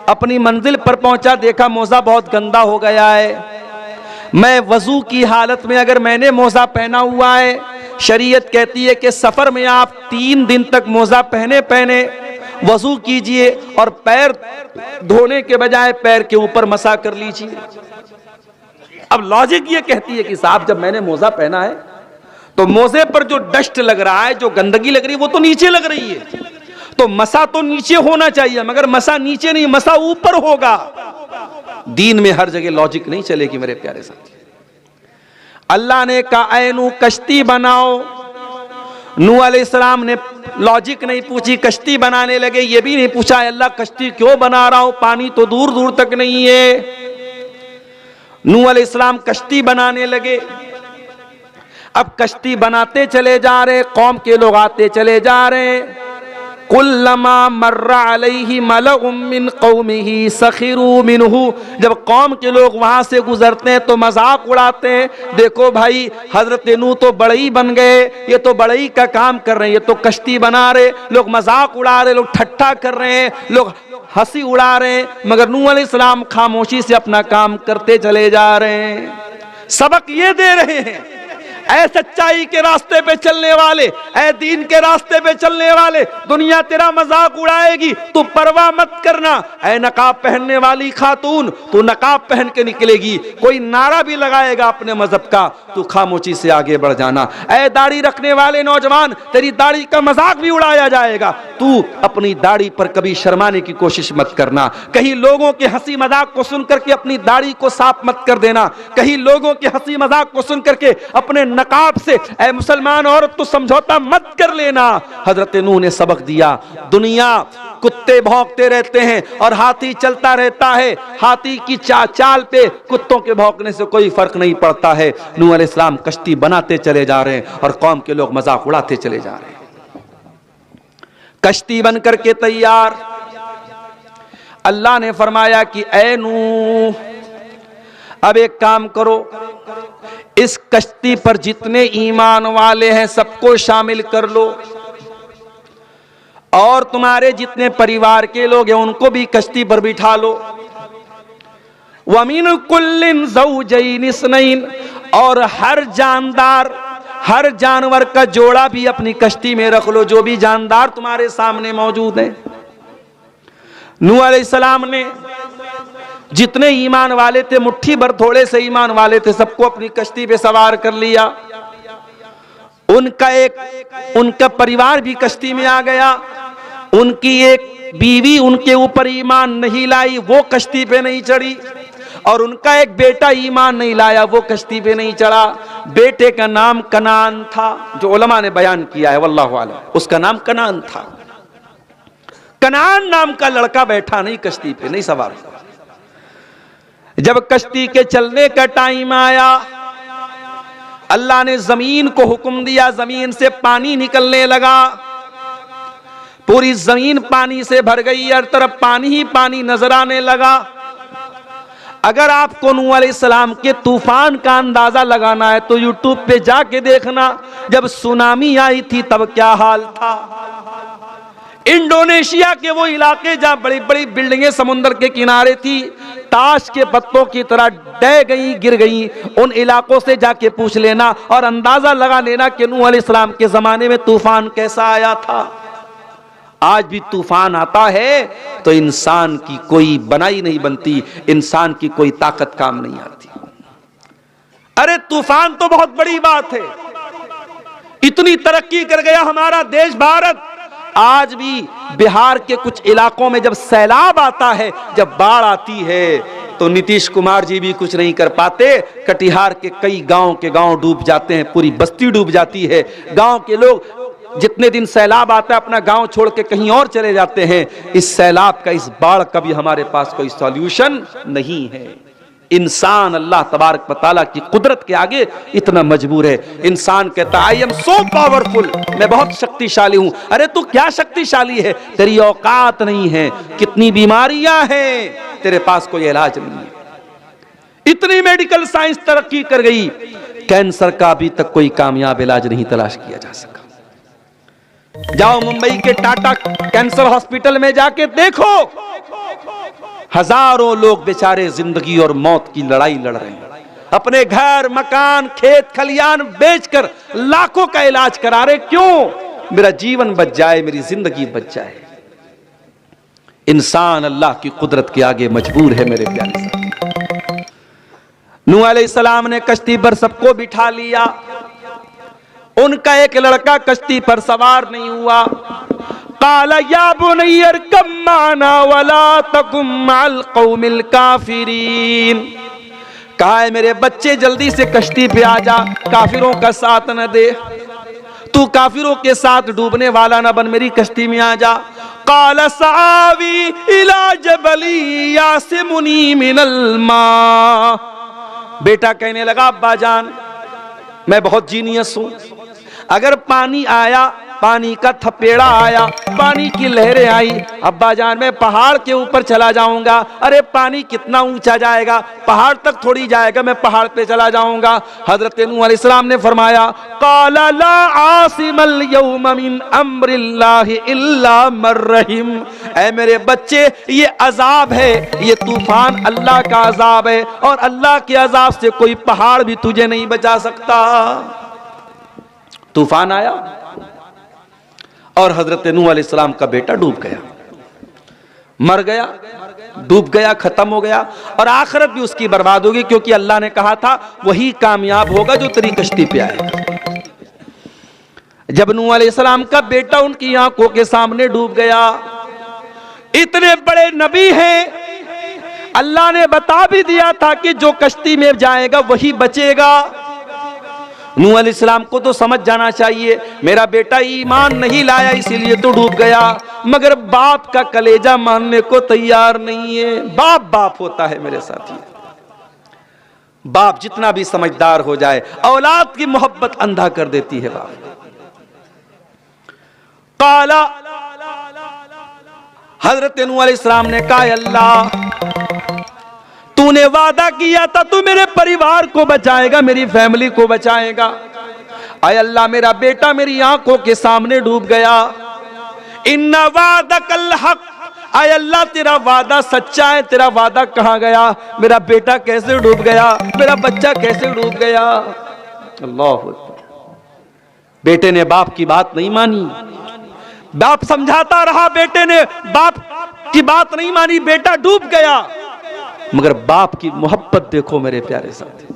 अपनी मंजिल पर पहुंचा, देखा मोजा बहुत गंदा हो गया है। मैं वजू की हालत में, अगर मैंने मोजा पहना हुआ है, शरीयत कहती है कि सफर में आप 3 दिन तक मोजा पहने पहने वजू कीजिए और पैर धोने के बजाय पैर के ऊपर मसा कर लीजिए। अब लॉजिक ये कहती है कि साहब जब मैंने मोजा पहना है तो मोजे पर जो डस्ट लग रहा है, जो गंदगी लग रही है, वो तो नीचे लग रही है, तो मसा तो नीचे होना चाहिए, मगर मसा नीचे नहीं, मसा ऊपर होगा। दीन में हर जगह लॉजिक नहीं चलेगी मेरे प्यारे साथी। अल्लाह ने कहा ऐ नूह कश्ती बनाओ। नूह अलैहिस्सलाम ने लॉजिक नहीं पूछी, कश्ती बनाने लगे। ये भी नहीं पूछा अल्लाह कश्ती क्यों बना रहा हूं, पानी तो दूर दूर तक नहीं है। नूह अलैहिस्सलाम कश्ती बनाने लगे। अब कश्ती बनाते चले जा रहे, कौम के लोग आते चले जा रहे। कुल्लमा मर्रा अलैहि मलउम मिन कौमिही सखिरू मिनहु, जब कौम के लोग वहां से गुजरते हैं तो मजाक उड़ाते हैं, देखो भाई हजरत नूह तो बड़ई बन गए, ये तो बड़ई का काम कर रहे हैं, ये तो कश्ती बना रहे, लोग मजाक उड़ा रहे, लोग ठट्ठा कर रहे हैं, लोग हंसी उड़ा रहे हैं, मगर नूह अलैहिस्सलाम खामोशी से अपना काम करते चले जा रहे हैं। सबक ये दे रहे हैं, ऐ सच्चाई के रास्ते पे चलने वाले, ऐ दीन के रास्ते पे चलने वाले, दुनिया तेरा मजाक उड़ाएगी, तू परवाह मत करना। ऐ नकाब पहनने वाली खातून, तू नकाब पहन के निकलेगी, कोई नारा भी लगाएगा अपने मजहब का, तू खामोशी से आगे बढ़ जाना। ऐ दाढ़ी रखने वाले नौजवान, तेरी दाढ़ी का मजाक भी उड़ाया जाएगा, तू अपनी दाढ़ी पर कभी शर्माने की कोशिश मत करना। कहीं लोगों के हंसी मजाक को सुनकर के अपनी दाढ़ी को साफ मत कर देना, कहीं लोगों के हंसी मजाक को सुनकर के अपने नकाब से ऐ मुसलमान औरत तो समझौता मत कर लेना। हजरत नूह ने सबक दिया। दुनिया कुत्ते भौंकते रहते हैं और हाथी चलता रहता है, हाथी की चाल पे कुत्तों के भौंकने से कोई फर्क नहीं पड़ता है। नूह अलैहिस्सलाम कश्ती बनाते चले जा रहे हैं और कौम के लोग मजाक उड़ाते चले जा रहे हैं। कश्ती बन करके तैयार, अल्लाह ने फरमाया कि ऐ नूह अब एक काम करो, इस कश्ती पर जितने ईमान वाले हैं सबको शामिल कर लो, और तुम्हारे जितने परिवार के लोग हैं उनको भी कश्ती पर बिठा लो। वमीन कुल्लिन ज़ौजैन इस्नैन, और हर जानदार, हर जानवर का जोड़ा भी अपनी कश्ती में रख लो, जो भी जानदार तुम्हारे सामने मौजूद है। नूह अलैहिस्सलाम ने जितने ईमान वाले थे, मुट्ठी भर थोड़े से ईमान वाले थे, सबको अपनी कश्ती पे सवार कर लिया। उनका परिवार भी कश्ती में आ गया। उनकी एक बीवी उनके ऊपर ईमान नहीं लाई, वो कश्ती पे नहीं चढ़ी, और उनका एक बेटा ईमान नहीं लाया, वो कश्ती पे नहीं चढ़ा। बेटे का नाम कनान था, जो उलमा ने बयान किया है, वल्लाहु आलम, उसका नाम कनान था। कनान नाम का लड़का बैठा नहीं कश्ती पे, नहीं सवार हुआ। जब कश्ती के चलने का टाइम आया, अल्लाह ने जमीन को हुक्म दिया, जमीन से पानी निकलने लगा। पूरी जमीन पानी से भर गई, हर तरफ पानी ही पानी नजर आने लगा। अगर आपको नूह अलैहिस्सलाम के तूफान का अंदाजा लगाना है तो यूट्यूब पे जाके देखना, जब सुनामी आई थी तब क्या हाल था। इंडोनेशिया के वो इलाके जहां बड़ी बड़ी बिल्डिंगें समुद्र के किनारे थी, ताश के पत्तों की तरह डह गई, गिर गई, उन इलाकों से जाके पूछ लेना और अंदाजा लगा लेना कि नूह अलैहिस्सलाम के जमाने में तूफान कैसा आया था। आज भी तूफान आता है तो इंसान की कोई बनाई नहीं बनती, इंसान की कोई ताकत काम नहीं आती। अरे तूफान तो बहुत बड़ी बात है, इतनी तरक्की कर गया हमारा देश भारत। आज भी बिहार के कुछ इलाकों में जब सैलाब आता है, जब बाढ़ आती है, तो नीतीश कुमार जी भी कुछ नहीं कर पाते। कटिहार के कई गांव के गांव डूब जाते हैं, पूरी बस्ती डूब जाती है। गांव के लोग जितने दिन सैलाब आता है अपना गांव छोड़ के कहीं और चले जाते हैं। इस सैलाब का, इस बाढ़ का भी हमारे पास कोई सॉल्यूशन नहीं है। इंसान अल्लाह तबारक व तआला की कुदरत के आगे इतना मजबूर है। इंसान कहता है आई एम सो पावरफुल, मैं बहुत शक्तिशाली हूं। अरे तू क्या शक्तिशाली है, तेरी औकात नहीं है। कितनी बीमारियां हैं, तेरे पास कोई इलाज नहीं है। इतनी मेडिकल साइंस तरक्की कर गई, कैंसर का अभी तक कोई कामयाब इलाज नहीं तलाश किया जा सका। जाओ मुंबई के टाटा कैंसर हॉस्पिटल में जाके देखो, हजारों लोग बेचारे जिंदगी और मौत की लड़ाई लड़ रहे हैं। अपने घर, मकान, खेत खलियान बेचकर लाखों का इलाज करा रहे। क्यों? मेरा जीवन बच जाए, मेरी जिंदगी बच जाए। इंसान अल्लाह की कुदरत के आगे मजबूर है मेरे प्यारे साथी। नूह अलैहिस्सलाम ने कश्ती पर सबको बिठा लिया। उनका एक लड़का कश्ती पर सवार नहीं हुआ। काला या बुनय्या इरकब माना वला तकुम मअल कौमिल काफिरीन, कहा है मेरे बच्चे जल्दी से कश्ती पे आ जा, काफिरों का साथ न दे, तू काफिरों के साथ डूबने वाला न बन, मेरी कश्ती में आ जा। काला सावी इला जबली यासिमुनी मिनल मा, बेटा कहने लगा अब्बा जान मैं बहुत जीनियस हूं, अगर पानी आया, पानी का थपेड़ा आया, पानी की लहरें आई, अब्बा जान मैं पहाड़ के ऊपर चला जाऊंगा। अरे पानी कितना ऊंचा जाएगा, पहाड़ तक थोड़ी जाएगा, मैं पहाड़ पे चला जाऊंगा। हजरत नूह अलैहिस्सलाम ने फरमाया काला ला आसिमल यौम मिन अम्रिल्लाहि इल्ला मर रहीम, ऐ मेरे बच्चे ये अजाब है, ये तूफान अल्लाह का अजाब है, और अल्लाह के अजाब से कोई पहाड़ भी तुझे नहीं बचा सकता। तूफान आया और हजरत नूह अलैहिस्सलाम का बेटा डूब गया, मर गया, डूब गया, खत्म हो गया, और आखिरत भी उसकी बर्बाद होगी, क्योंकि अल्लाह ने कहा था वही कामयाब होगा जो तेरी कश्ती पे आएगा। जब नूह अलैहिस्सलाम का बेटा उनकी आंखों के सामने डूब गया, इतने बड़े नबी हैं, अल्लाह ने बता भी दिया था कि जो कश्ती में जाएगा वही बचेगा। नूह अलैहिस्सलाम को तो समझ जाना चाहिए मेरा बेटा ईमान नहीं लाया इसीलिए तो डूब गया, मगर बाप का कलेजा मानने को तैयार नहीं है। बाप बाप होता है मेरे साथी, बाप जितना भी समझदार हो जाए औलाद की मोहब्बत अंधा कर देती है। बाप काला, हजरत नूह अलैहिस्सलाम ने कहा अल्लाह तूने वादा किया था तू मेरे परिवार को बचाएगा, मेरी फैमिली को बचाएगा। आय अल्लाह मेरा बेटा मेरी आंखों के सामने डूब गया। इन्ना वादकल हक, आय अल्लाह तेरा वादा सच्चा है, तेरा वादा कहां गया? मेरा बेटा कैसे डूब गया, मेरा बच्चा कैसे डूब गया? अल्लाह अकबर। बेटे ने बाप की बात नहीं मानी, बाप समझाता रहा, बेटे ने बाप की बात नहीं मानी, बेटा डूब गया। मगर बाप की मोहब्बत देखो मेरे प्यारे साथी,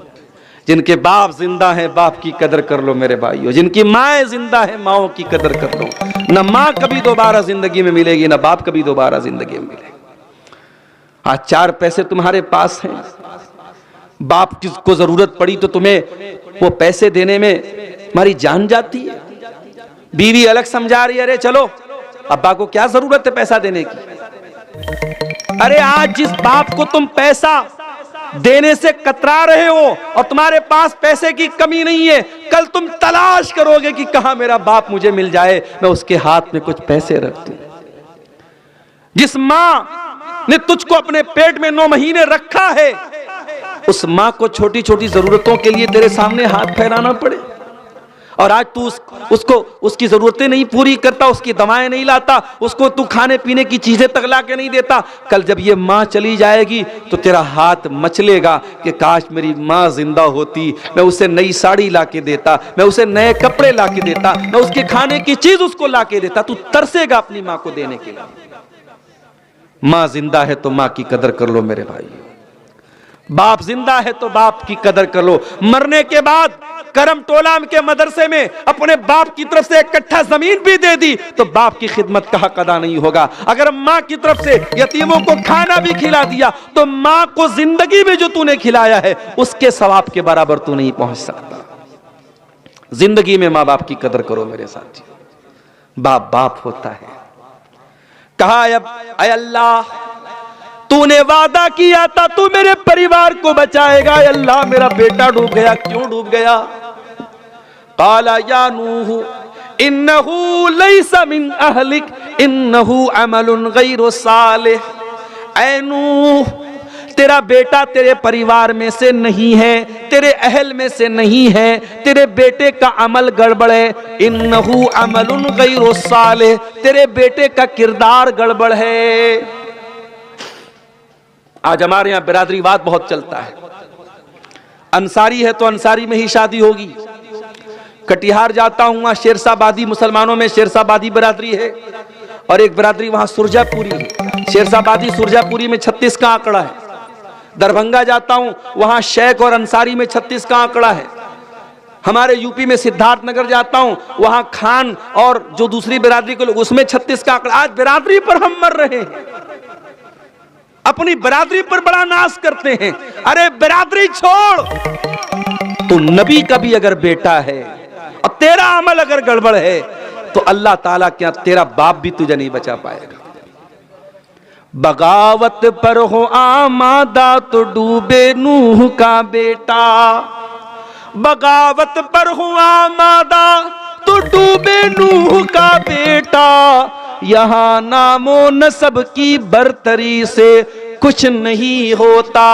जिनके बाप जिंदा है बाप की कदर कर लो मेरे भाइयों, जिनकी माएँ जिंदा है माओं की कदर कर लो। न माँ कभी दोबारा जिंदगी में मिलेगी, न बाप कभी दोबारा जिंदगी में मिलेगा। आज 4 पैसे तुम्हारे पास हैं, बाप को जरूरत पड़ी तो तुम्हें वो पैसे देने में हमारी जान जाती है। बीवी अलग समझा रही है, अरे चलो अब्बा को क्या जरूरत है पैसा देने की। अरे आज जिस बाप को तुम पैसा देने से कतरा रहे हो और तुम्हारे पास पैसे की कमी नहीं है, कल तुम तलाश करोगे कि कहां मेरा बाप मुझे मिल जाए, मैं उसके हाथ में कुछ पैसे रख दूं। जिस मां ने तुझको अपने पेट में 9 महीने रखा है, उस मां को छोटी छोटी जरूरतों के लिए तेरे सामने हाथ फैलाना पड़े, और आज तू उसको उसकी जरूरतें नहीं पूरी करता, उसकी दवाएं नहीं लाता, उसको तू खाने पीने की चीजें तक ला के नहीं देता। कल जब ये माँ चली जाएगी तो तेरा हाथ मचलेगा कि काश मेरी माँ जिंदा होती, मैं उसे नई साड़ी ला के देता, मैं उसे नए कपड़े ला के देता, मैं उसके खाने की चीज उसको ला के देता। तू तरसेगा अपनी माँ को देने के लिए। माँ जिंदा है तो माँ की कदर कर लो मेरे भाई, बाप जिंदा है तो बाप की कदर कर लो। मरने के बाद करम टोला के मदरसे में अपने बाप की तरफ से 1 कट्ठा जमीन भी दे दी तो बाप की खिदमत का हक अदा नहीं होगा। अगर माँ की तरफ से यतीमों को खाना भी खिला दिया तो माँ को जिंदगी में जो तूने खिलाया है उसके सवाब के बराबर तू नहीं पहुंच सकता। जिंदगी में माँ बाप की कदर करो मेरे साथी, बाप बाप होता है। कहा अय अल्लाह तूने वादा किया था तू मेरे परिवार को बचाएगा, अल्लाह मेरा बेटा डूब गया, क्यों डूब गया? काला या नूह इन्नहु लैसा मिन अहलिक इन्नहु अमलुन गैरु सालिह। ऐ नूह तेरा बेटा तेरे परिवार में से नहीं है, तेरे अहल में से नहीं है, तेरे बेटे का अमल गड़बड़ है। इन्नहु अमलुन गैरु सालिह, तेरे बेटे का किरदार गड़बड़ है। आज हमारे यहाँ बिरादरीवाद बहुत चलता है, अंसारी है तो अंसारी में ही शादी होगी। कटिहार जाता हूं, वहां शेरशाबादी, मुसलमानों में शेरशाबादी बिरादरी है, और एक बिरादरी वहां सुरजापुरी है। शेरशाबादी सुरजापुरी में 36 का आंकड़ा है। दरभंगा जाता हूं, वहां शेख और अंसारी में 36 का आंकड़ा है। हमारे यूपी में सिद्धार्थनगर जाता हूं, वहां खान और जो दूसरी बिरादरी के लोग उसमें 36 का आंकड़ा। आज बिरादरी पर हम मर रहे हैं, अपनी बिरादरी पर बड़ा नाश करते हैं। अरे बिरादरी छोड़, तू नबी का भी अगर बेटा है और तेरा अमल अगर गड़बड़ है तो अल्लाह ताला क्या तेरा बाप भी तुझे नहीं बचा पाएगा। बगावत पर हो आमादा तो डूबे नूह का बेटा, बगावत पर हो आमादा तो डूबे नूह का बेटा। यहां नामो नसब की बरतरी से कुछ नहीं होता।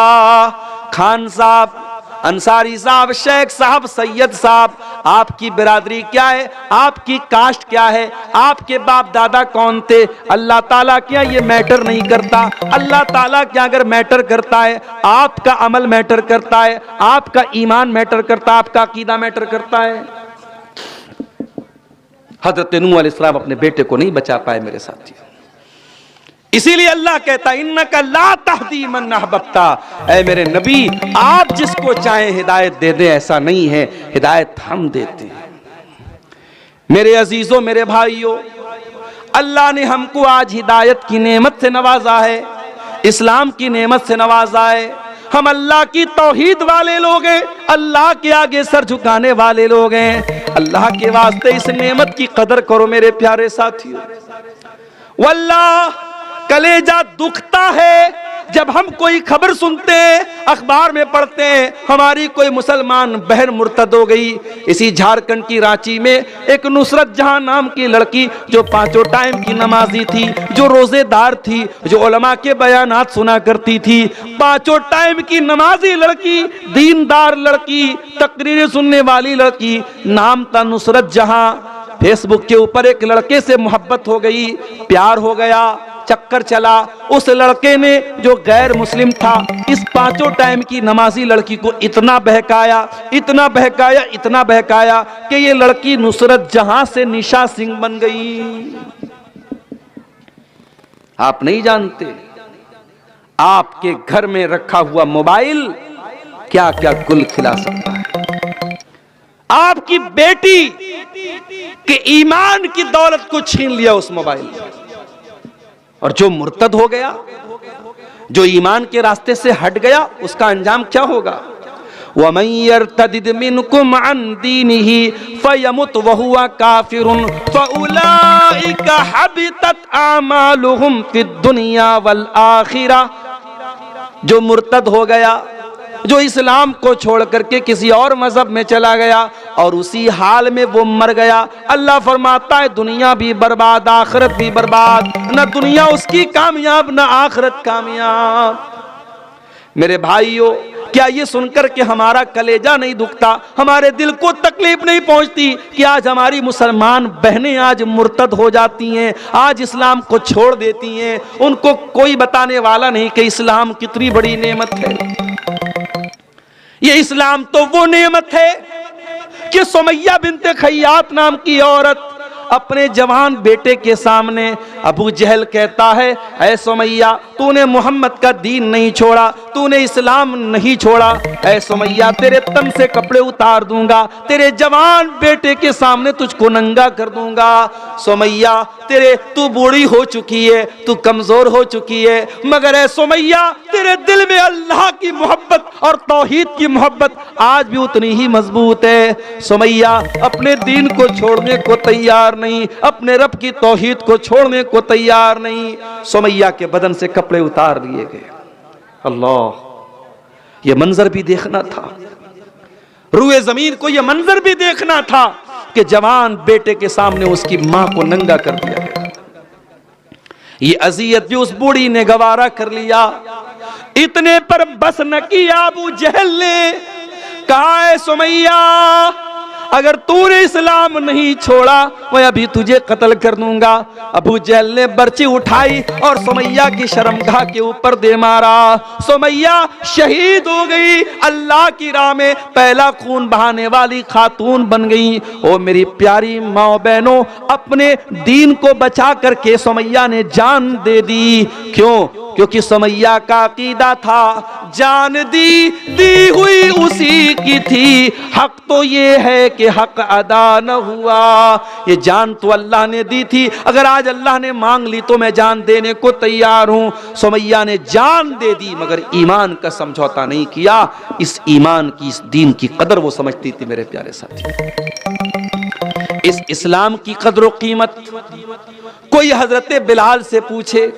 खान साहब, अंसारी साहब, शेख साहब, सैयद साहब, आपकी बिरादरी क्या है, आपकी कास्ट क्या है, आपके बाप दादा कौन थे, अल्लाह ताला क्या ये मैटर नहीं करता। अल्लाह ताला क्या अगर मैटर करता है, आपका अमल मैटर करता है, आपका ईमान मैटर करता है, आपका अकीदा मैटर करता है। हजरत नूह अलैहिस्सलाम अपने बेटे को नहीं बचा पाए मेरे साथी, इसीलिए अल्लाह कहता इन्नका ला तहदी मन अहबब्ता, ऐ मेरे नबी आप जिसको चाहे हिदायत दे दे, ऐसा नहीं है, हिदायत हम देते हैं। मेरे अजीजों, मेरे भाइयों, अल्लाह ने हमको आज हिदायत की नेमत से नवाजा है, इस्लाम की नेमत से नवाजा है। हम अल्लाह की तौहीद वाले लोग हैं, अल्लाह के आगे सर झुकाने वाले लोग हैं। अल्लाह के वास्ते इस नेमत की कदर करो मेरे प्यारे साथियों। वल्लाह कलेजा दुखता है जब हम कोई खबर सुनते हैं, अखबार में पढ़ते हैं हमारी कोई मुसलमान बहन मुर्तद हो गई, इसी झारखंड की रांची में एक नुसरत जहां नाम की लड़की, जो 5 टाइम की नमाजी थी, जो रोजेदार थी, जो उलमा के बयानात सुना करती थी, 5 टाइम की नमाजी लड़की, दीनदार लड़की, तकरीरें सुनने वाली लड़की, नाम था नुसरत जहां। फेसबुक के ऊपर एक लड़के से मोहब्बत हो गई, प्यार हो गया, चक्कर चला। उस लड़के ने जो गैर मुस्लिम था, इस 5 टाइम की नमाजी लड़की को इतना बहकाया, इतना बहकाया, इतना बहकाया कि ये लड़की नुसरत जहां से निशा सिंह बन गई। आप नहीं जानते आपके घर में रखा हुआ मोबाइल क्या क्या गुल खिला सकता है। आपकी बेटी के ईमान की दौलत को छीन लिया उस मोबाइल ने। और जो मुर्तद हो गया, जो ईमान के रास्ते से हट गया, उसका अंजाम क्या होगा? वमन यर्तदिद मिनकुम अन दीनिही फयमुत वहुवा काफिरुन फउलाइका हबितत आमालुहुम फिद दुनिया वल आखिरा। जो मुर्तद हो गया, जो इस्लाम को छोड़ करके किसी और मजहब में चला गया और उसी हाल में वो मर गया, अल्लाह फरमाता है दुनिया भी बर्बाद, आखिरत भी बर्बाद। न दुनिया उसकी कामयाब, न आखिरत कामयाब। मेरे भाइयों, क्या ये सुनकर के हमारा कलेजा नहीं दुखता, हमारे दिल को तकलीफ नहीं पहुंचती कि आज हमारी मुसलमान बहनें आज मुर्तद हो जाती हैं, आज इस्लाम को छोड़ देती हैं, उनको कोई बताने वाला नहीं कि इस्लाम कितनी बड़ी नेमत है। ये इस्लाम तो वो नेमत है कि सुमैया बिनते खैयात नाम की औरत अपने जवान बेटे के सामने अबू जहल कहता है, ऐ सुमैया तूने मोहम्मद का दीन नहीं छोड़ा, तूने इस्लाम नहीं छोड़ा, ऐ सुमैया तेरे तन से कपड़े उतार दूंगा, तेरे जवान बेटे के सामने तुझको नंगा कर दूंगा। सुमैया तू बूढ़ी हो चुकी है, तू कमजोर हो चुकी है, मगर ऐ सुमैया तेरे दिल में अल्लाह की मोहब्बत और तौहीद की मोहब्बत आज भी उतनी ही मजबूत है। सुमैया अपने दीन को छोड़ने को तैयार नहीं, अपने रब की तौहीद को छोड़ने को तैयार नहीं। सुमैया के बदन से कपड़े उतार लिए गए। अल्लाह, ये मंजर भी देखना था, रूए जमीन को ये मंजर भी देखना था कि जवान बेटे के सामने उसकी मां को नंगा कर दिया गया। ये अजियत भी उस बूढ़ी ने गवारा कर लिया। इतने पर बस न किया अबू जहल ने, कहा है सुमैया अगर तूने इस्लाम नहीं छोड़ा मैं अभी तुझे कत्ल कर दूंगा। अबू जहल ने बर्ची उठाई और सुमैया की शर्मगाह के ऊपर दे मारा। सुमैया शहीद हो गई, अल्लाह की राह में पहला खून बहाने वाली खातून बन गई। ओ मेरी प्यारी माँ बहनों, अपने दीन को बचा करके सुमैया ने जान दे दी। क्यों? क्योंकि सुमैया का अकीदा था जान दी हुई उसी की थी, हक तो ये है कि हक अदा न हुआ। ये जान तो अल्लाह ने दी थी, अगर आज अल्लाह ने मांग ली तो मैं जान देने को तैयार हूं। सुमैया ने जान दे दी मगर ईमान का समझौता नहीं किया। इस ईमान की, इस दीन की कदर वो समझती थी। मेरे प्यारे साथी, इस इस्लाम की कदर व कीमत कोई हजरत बिलाल से पूछे,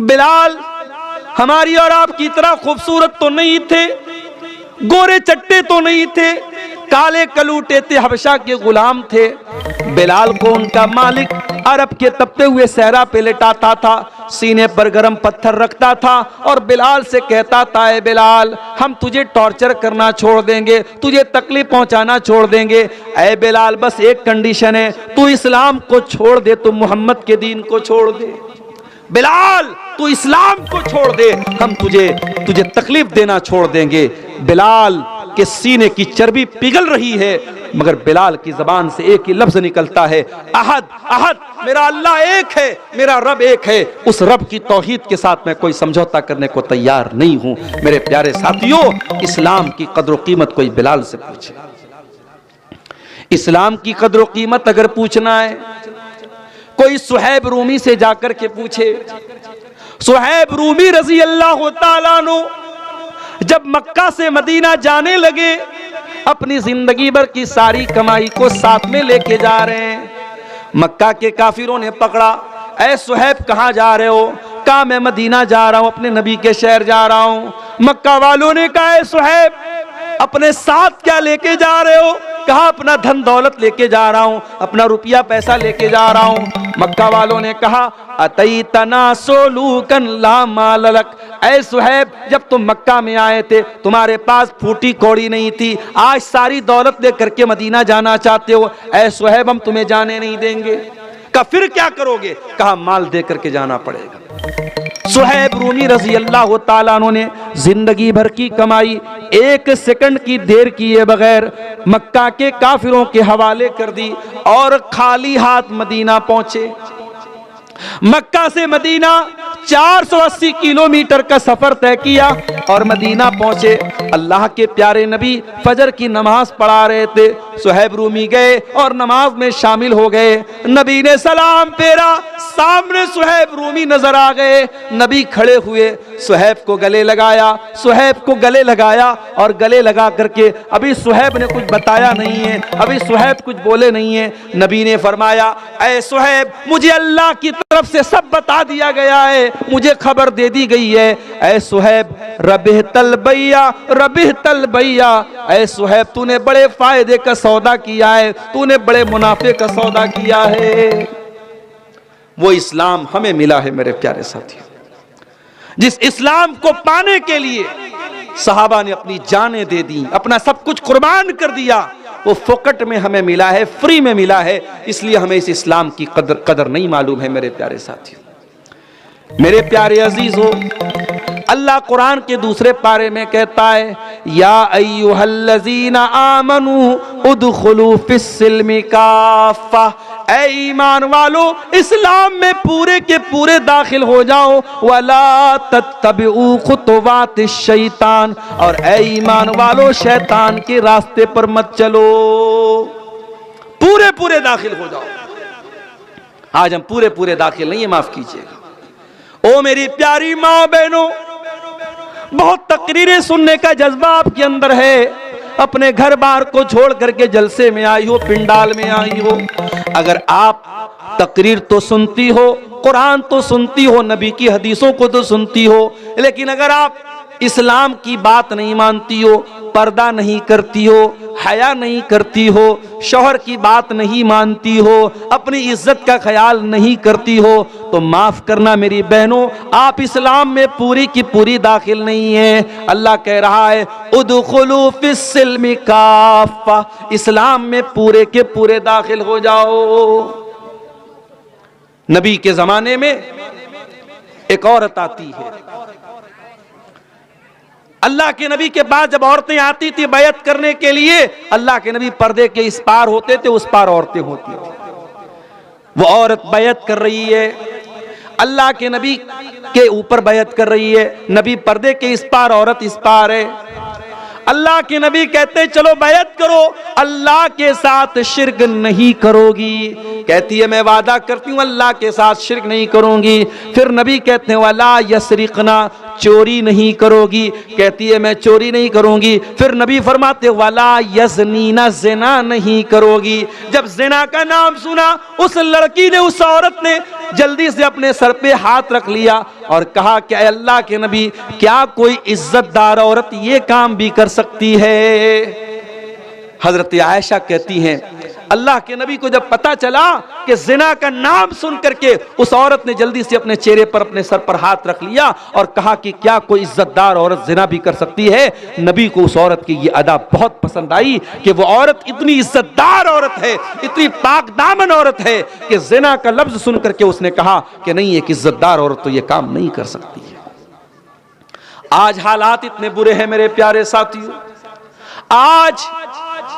बिलाल हमारी और आपकी तरह खूबसूरत तो नहीं थे, गोरे चट्टे तो नहीं थे, काले कलूटे थे, हबशा के गुलाम थे। बिलाल को उनका मालिक अरब के तपते हुए सहरा पे लेटाता था, सीने पर गरम पत्थर रखता था और बिलाल से कहता था, ए बिलाल हम तुझे टॉर्चर करना छोड़ देंगे, तुझे तकलीफ पहुंचाना छोड़ देंगे। ए बिलाल बस एक कंडीशन है, तू इस्लाम को छोड़ दे, तू मोहम्मद के दीन को छोड़ दे। बिलाल तू इस्लाम को छोड़ दे, हम तुझे तकलीफ देना छोड़ देंगे। बिलाल के सीने की चर्बी पिघल रही है मगर बिलाल की जबान से एक ही लफ्ज निकलता है, अहद अहद, मेरा अल्लाह एक है, मेरा रब एक है। उस रब की तौहीद के साथ मैं कोई समझौता करने को तैयार नहीं हूं। मेरे प्यारे साथियों, इस्लाम की कदर व कीमत कोई बिलाल से पूछे। इस्लाम की कदर व कीमत अगर पूछना है, कोई सुहैब रूमी से जाकर के पूछे। सुहैब रूमी रजी अल्लाह तआला अन्हु जब मक्का से मदीना जाने लगे, अपनी जिंदगी भर की सारी कमाई को साथ में लेके जा रहे हैं। मक्का के काफिरों ने पकड़ा, ऐ सुहैब कहां जा रहे हो? कहा मैं मदीना जा रहा हूं, अपने नबी के शहर जा रहा हूं। मक्का वालों ने कहा, ऐ सुहैब अपने साथ क्या लेके जा रहे हो? कहा अपना धन दौलत लेके जा रहा हूं, अपना रुपया पैसा लेके जा रहा हूं। मक्का वालों ने कहा अतईतना सोलूकन ला माललक, ऐ सुहैब जब तुम मक्का में आए थे तुम्हारे पास फूटी कौड़ी नहीं थी, आज सारी दौलत लेकर के मदीना जाना चाहते हो, ऐ सुहैब हम तुम्हें जाने नहीं देंगे। कहा फिर क्या करोगे? कहा माल दे करके जाना पड़ेगा। सुहैब रूमी रज़ी अल्लाह ताला अन्हु ने जिंदगी भर की कमाई एक सेकंड की देर किए बगैर मक्का के काफिरों के हवाले कर दी और खाली हाथ मदीना पहुंचे। मक्का से मदीना 480 किलोमीटर का सफर तय किया और मदीना पहुंचे। अल्लाह के प्यारे नबी फजर की नमाज पढ़ा रहे थे। सुहैब रूमी गए और नमाज में शामिल हो गए। नबी ने सलाम फेरा, सामने सुहैब रूमी नजर आ गए। नबी खड़े हुए, सुहैब को गले लगाया, सुहैब को गले लगाया और गले लगा करके अभी सुहैब ने कुछ बताया नहीं है, अभी सुहैब कुछ बोले नहीं है। नबी ने फरमाया ऐ सुहैब मुझे अल्लाह की तरफ से सब बता दिया गया है, मुझे खबर दे दी गई है। ऐ सुहैब रबिह तलबैया, रबिह तलबैया, ऐ सुहैब तूने बड़े फायदे का सौदा किया है, तूने बड़े मुनाफे का सौदा किया है। वो इस्लाम हमें मिला है मेरे प्यारे साथियों, जिस इस्लाम को पाने के लिए सहाबा ने अपनी जानें दे दी, अपना सब कुछ कुर्बान कर दिया, वो फोकट में हमें मिला है, फ्री में मिला है। इसलिए हमें इस इस्लाम की कदर नहीं मालूम है मेरे प्यारे साथियों। मेरे प्यारे अजीज हो, अल्लाह कुरान के दूसरे पारे में कहता है या अय्युहल्लज़ीना आमनू उदखुलू फिस्सिल्मि काफ़ा, ऐ ईमान वालो इस्लाम में पूरे के पूरे दाखिल हो जाओ। वला तत्तबिउ खुतवातिश शैतान, और ऐ ईमान वालो शैतान के रास्ते पर मत चलो, पूरे पूरे दाखिल हो जाओ। आज हम पूरे पूरे दाखिल नहीं है, माफ कीजिएगा। ओ मेरी प्यारी माँ बहनों, बहुत तकरीरें सुनने का जज्बा आपके अंदर है, अपने घर बार को छोड़ करके जलसे में आई हो, पिंडाल में आई हो। अगर आप तकरीर तो सुनती हो, कुरान तो सुनती हो, नबी की हदीसों को तो सुनती हो, लेकिन अगर आप इस्लाम की बात नहीं मानती हो, पर्दा नहीं करती हो, हया नहीं करती हो, शौहर की बात नहीं मानती हो, अपनी इज्जत का ख्याल नहीं करती हो, तो माफ करना मेरी बहनों, आप इस्लाम में पूरी की पूरी दाखिल नहीं है। अल्लाह कह रहा है उदखुलू फिस्सिल्मि काफ़ा, इस्लाम में पूरे के पूरे दाखिल हो जाओ। नबी के जमाने में एक औरत आती है। अल्लाह के नबी के पास जब औरतें आती थी बैत करने के लिए, अल्लाह के नबी पर्दे के इस पार होते थे, उस पार औरतें होती थी। वो औरत बैत कर रही है, अल्लाह के नबी के ऊपर बैत कर रही है, नबी पर्दे के इस पार, औरत इस पार है। अल्लाह के नबी कहते चलो बैत करो, अल्लाह के साथ शिर्क नहीं करोगी। कहती है मैं वादा करती हूँ अल्लाह के साथ शिर्क नहीं करूंगी। फिर नबी कहते हैं वला यसरिकना, चोरी नहीं करोगी। कहती है मैं चोरी नहीं करूंगी। फिर नबी फरमाते वला यज़नीना, ज़िना नहीं करोगी। जब ज़िना का नाम सुना, उस लड़की ने, उस औरत ने जल्दी से अपने सर पे हाथ रख लिया और कहा कि अल्लाह के नबी, क्या कोई इज्जतदार औरत ये काम भी कर सकती है? हजरत आयशा कहती हैं अल्लाह के नबी को जब पता चला कि जिना का नाम सुन करके उस औरत ने जल्दी से अपने चेहरे पर, अपने सर पर हाथ रख लिया और कहा कि क्या कोई इज्जतदार औरत जिना भी कर सकती है? नबी को उस औरत की ये अदा बहुत पसंद आई कि वो औरत इतनी इज्जतदार औरत है, इतनी पाक दामन औरत है कि जिना का लफ्ज सुन करके उसने कहा कि नहीं, एक इज्जतदार औरत तो ये काम नहीं कर सकती है। आज हालात इतने बुरे हैं मेरे प्यारे साथियों, आज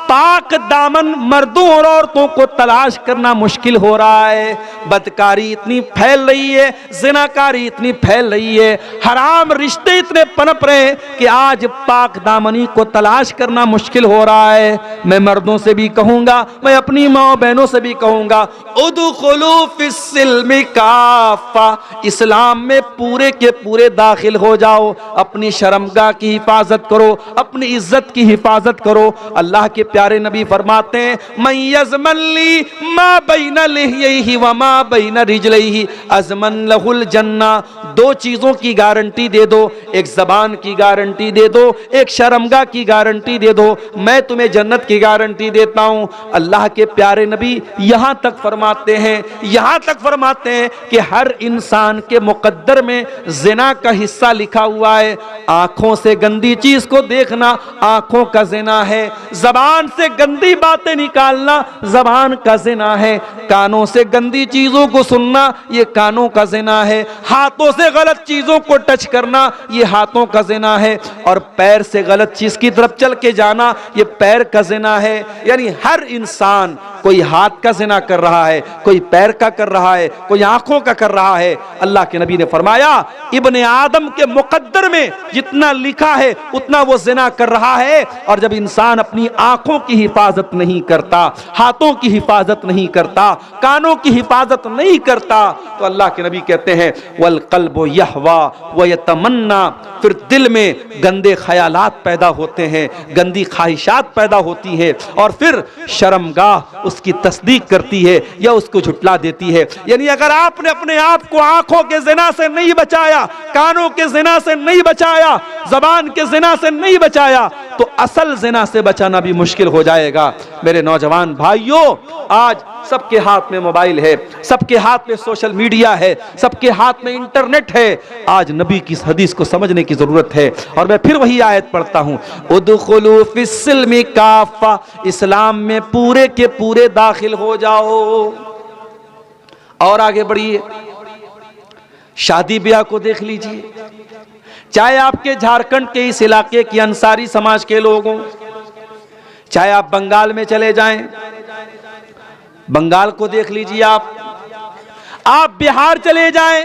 पाक दामन मर्दों और औरतों को तलाश करना मुश्किल हो रहा है। बदकारी इतनी फैल रही है, जिनाकारी इतनी फैल रही है, हराम रिश्ते इतने पनप रहे हैं कि आज पाक दामनी को तलाश करना मुश्किल हो रहा है। मैं मर्दों से भी कहूंगा, मैं अपनी माँ बहनों से भी कहूंगा, उदखुलू फिस्सिल्मि काफ़ा, इस्लाम में पूरे के पूरे दाखिल हो जाओ। अपनी शर्मगाह की हिफाजत करो, अपनी इज्जत की हिफाजत करो। अल्लाह के प्यारे नबी फरमाते हैं, मन यज़मली मा बैन लिह्यैहि व मा बैन रिजलैहि अज़मन लहुल जन्ना। दो चीजों की गारंटी दे दो, एक जबान की गारंटी दे दो, एक शर्मगाह की गारंटी दे दो, मैं तुम्हें जन्नत की गारंटी देता हूं। अल्लाह के प्यारे नबी यहां तक फरमाते हैं कि हर इंसान के मुकद्दर में जिना का हिस्सा लिखा हुआ है। आंखों से गंदी चीज को देखना आंखों का जिना है, जबान से गंदी बातें निकालना जबान का जिना है, कानों से गंदी चीजों को सुनना ये कानों का जिना है, हाथों से गलत चीजों को टच करना ये हाथों का जिना है, और पैर से गलत चीज की तरफ चल के जाना ये पैर का जिना है। यानी हर इंसान कोई हाथ का जिना कर रहा है, कोई पैर का कर रहा है, कोई आंखों का कर रहा है। अल्लाह के नबी ने फरमाया इब्ने आदम के मुकद्दर में जितना लिखा है उतना वो जिना कर रहा है। और जब इंसान अपनी आंखों की हिफाजत नहीं करता, हाथों की हिफाजत नहीं करता, कानों की हिफाजत नहीं करता, तो अल्लाह के नबी कहते हैं वल क़ल्बु यहवा व यतमन्ना, फिर दिल में गंदे ख्यालात पैदा होते हैं, गंदी ख्वाहिशात पैदा होती है, और फिर शर्मगाह उसकी तस्दीक करती है या उसको झुटला देती है। यानी अगर आपने अपने आप को आंखों के जिना से नहीं बचाया, कानों के जिना से नहीं बचाया, जबान के जिना से नहीं बचाया, तो असल जिना से बचाना भी मुश्किल हो जाएगा। मेरे नौजवान भाइयों, आज सबके हाथ में मोबाइल है, सबके हाथ में सोशल मीडिया है, सबके हाथ में इंटरनेट है। आज नबी की इस हदीस को समझने की जरूरत है। और मैं फिर वही आयत पढ़ता हूं, उदखुलू फिस्सिल्मि काफ़ा, इस्लाम में पूरे के पूरे दाखिल हो जाओ। और आगे बढ़िए, शादी ब्याह को देख लीजिए, चाहे आपके झारखंड के इस इलाके की अंसारी समाज के लोग हों, चाहे आप बंगाल में चले जाएं, बंगाल को देख लीजिए, आप बिहार चले जाएं,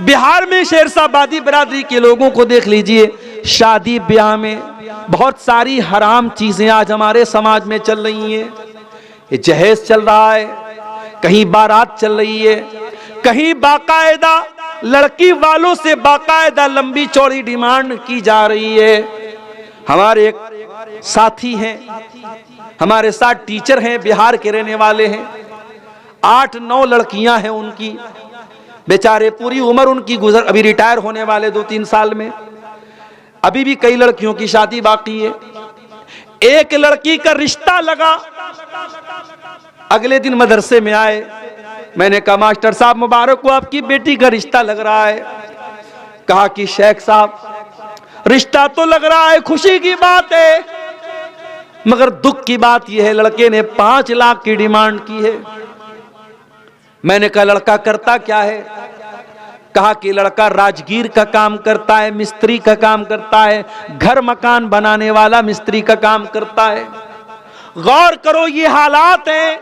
बिहार में शेरशाबादी बरादरी के लोगों को देख लीजिए। शादी ब्याह में बहुत सारी हराम चीजें आज हमारे समाज में चल रही हैं। ये जहेज चल रहा है, कहीं बारात चल रही है, कहीं बाकायदा लड़की वालों से बाकायदा लंबी चौड़ी डिमांड की जा रही है। हमारे एक साथी हैं, हमारे साथ टीचर हैं, बिहार के रहने वाले हैं, 8-9 लड़कियां हैं उनकी, बेचारे पूरी उम्र उनकी गुजर, अभी रिटायर होने वाले 2-3 साल में, अभी भी कई लड़कियों की शादी बाकी है। एक लड़की का रिश्ता लगा, अगले दिन मदरसे में आए, मैंने कहा मास्टर साहब मुबारक हो, आपकी बेटी का रिश्ता लग रहा है। कहा कि शेख साहब रिश्ता तो लग रहा है, खुशी की बात है, मगर दुख की बात यह है लड़के ने 5 लाख की डिमांड की है। मैंने कहा लड़का करता क्या है? कहा कि लड़का राजगीर का काम करता है, मिस्त्री का काम करता है, घर मकान बनाने वाला मिस्त्री का काम करता है। गौर करो ये हालात हैं।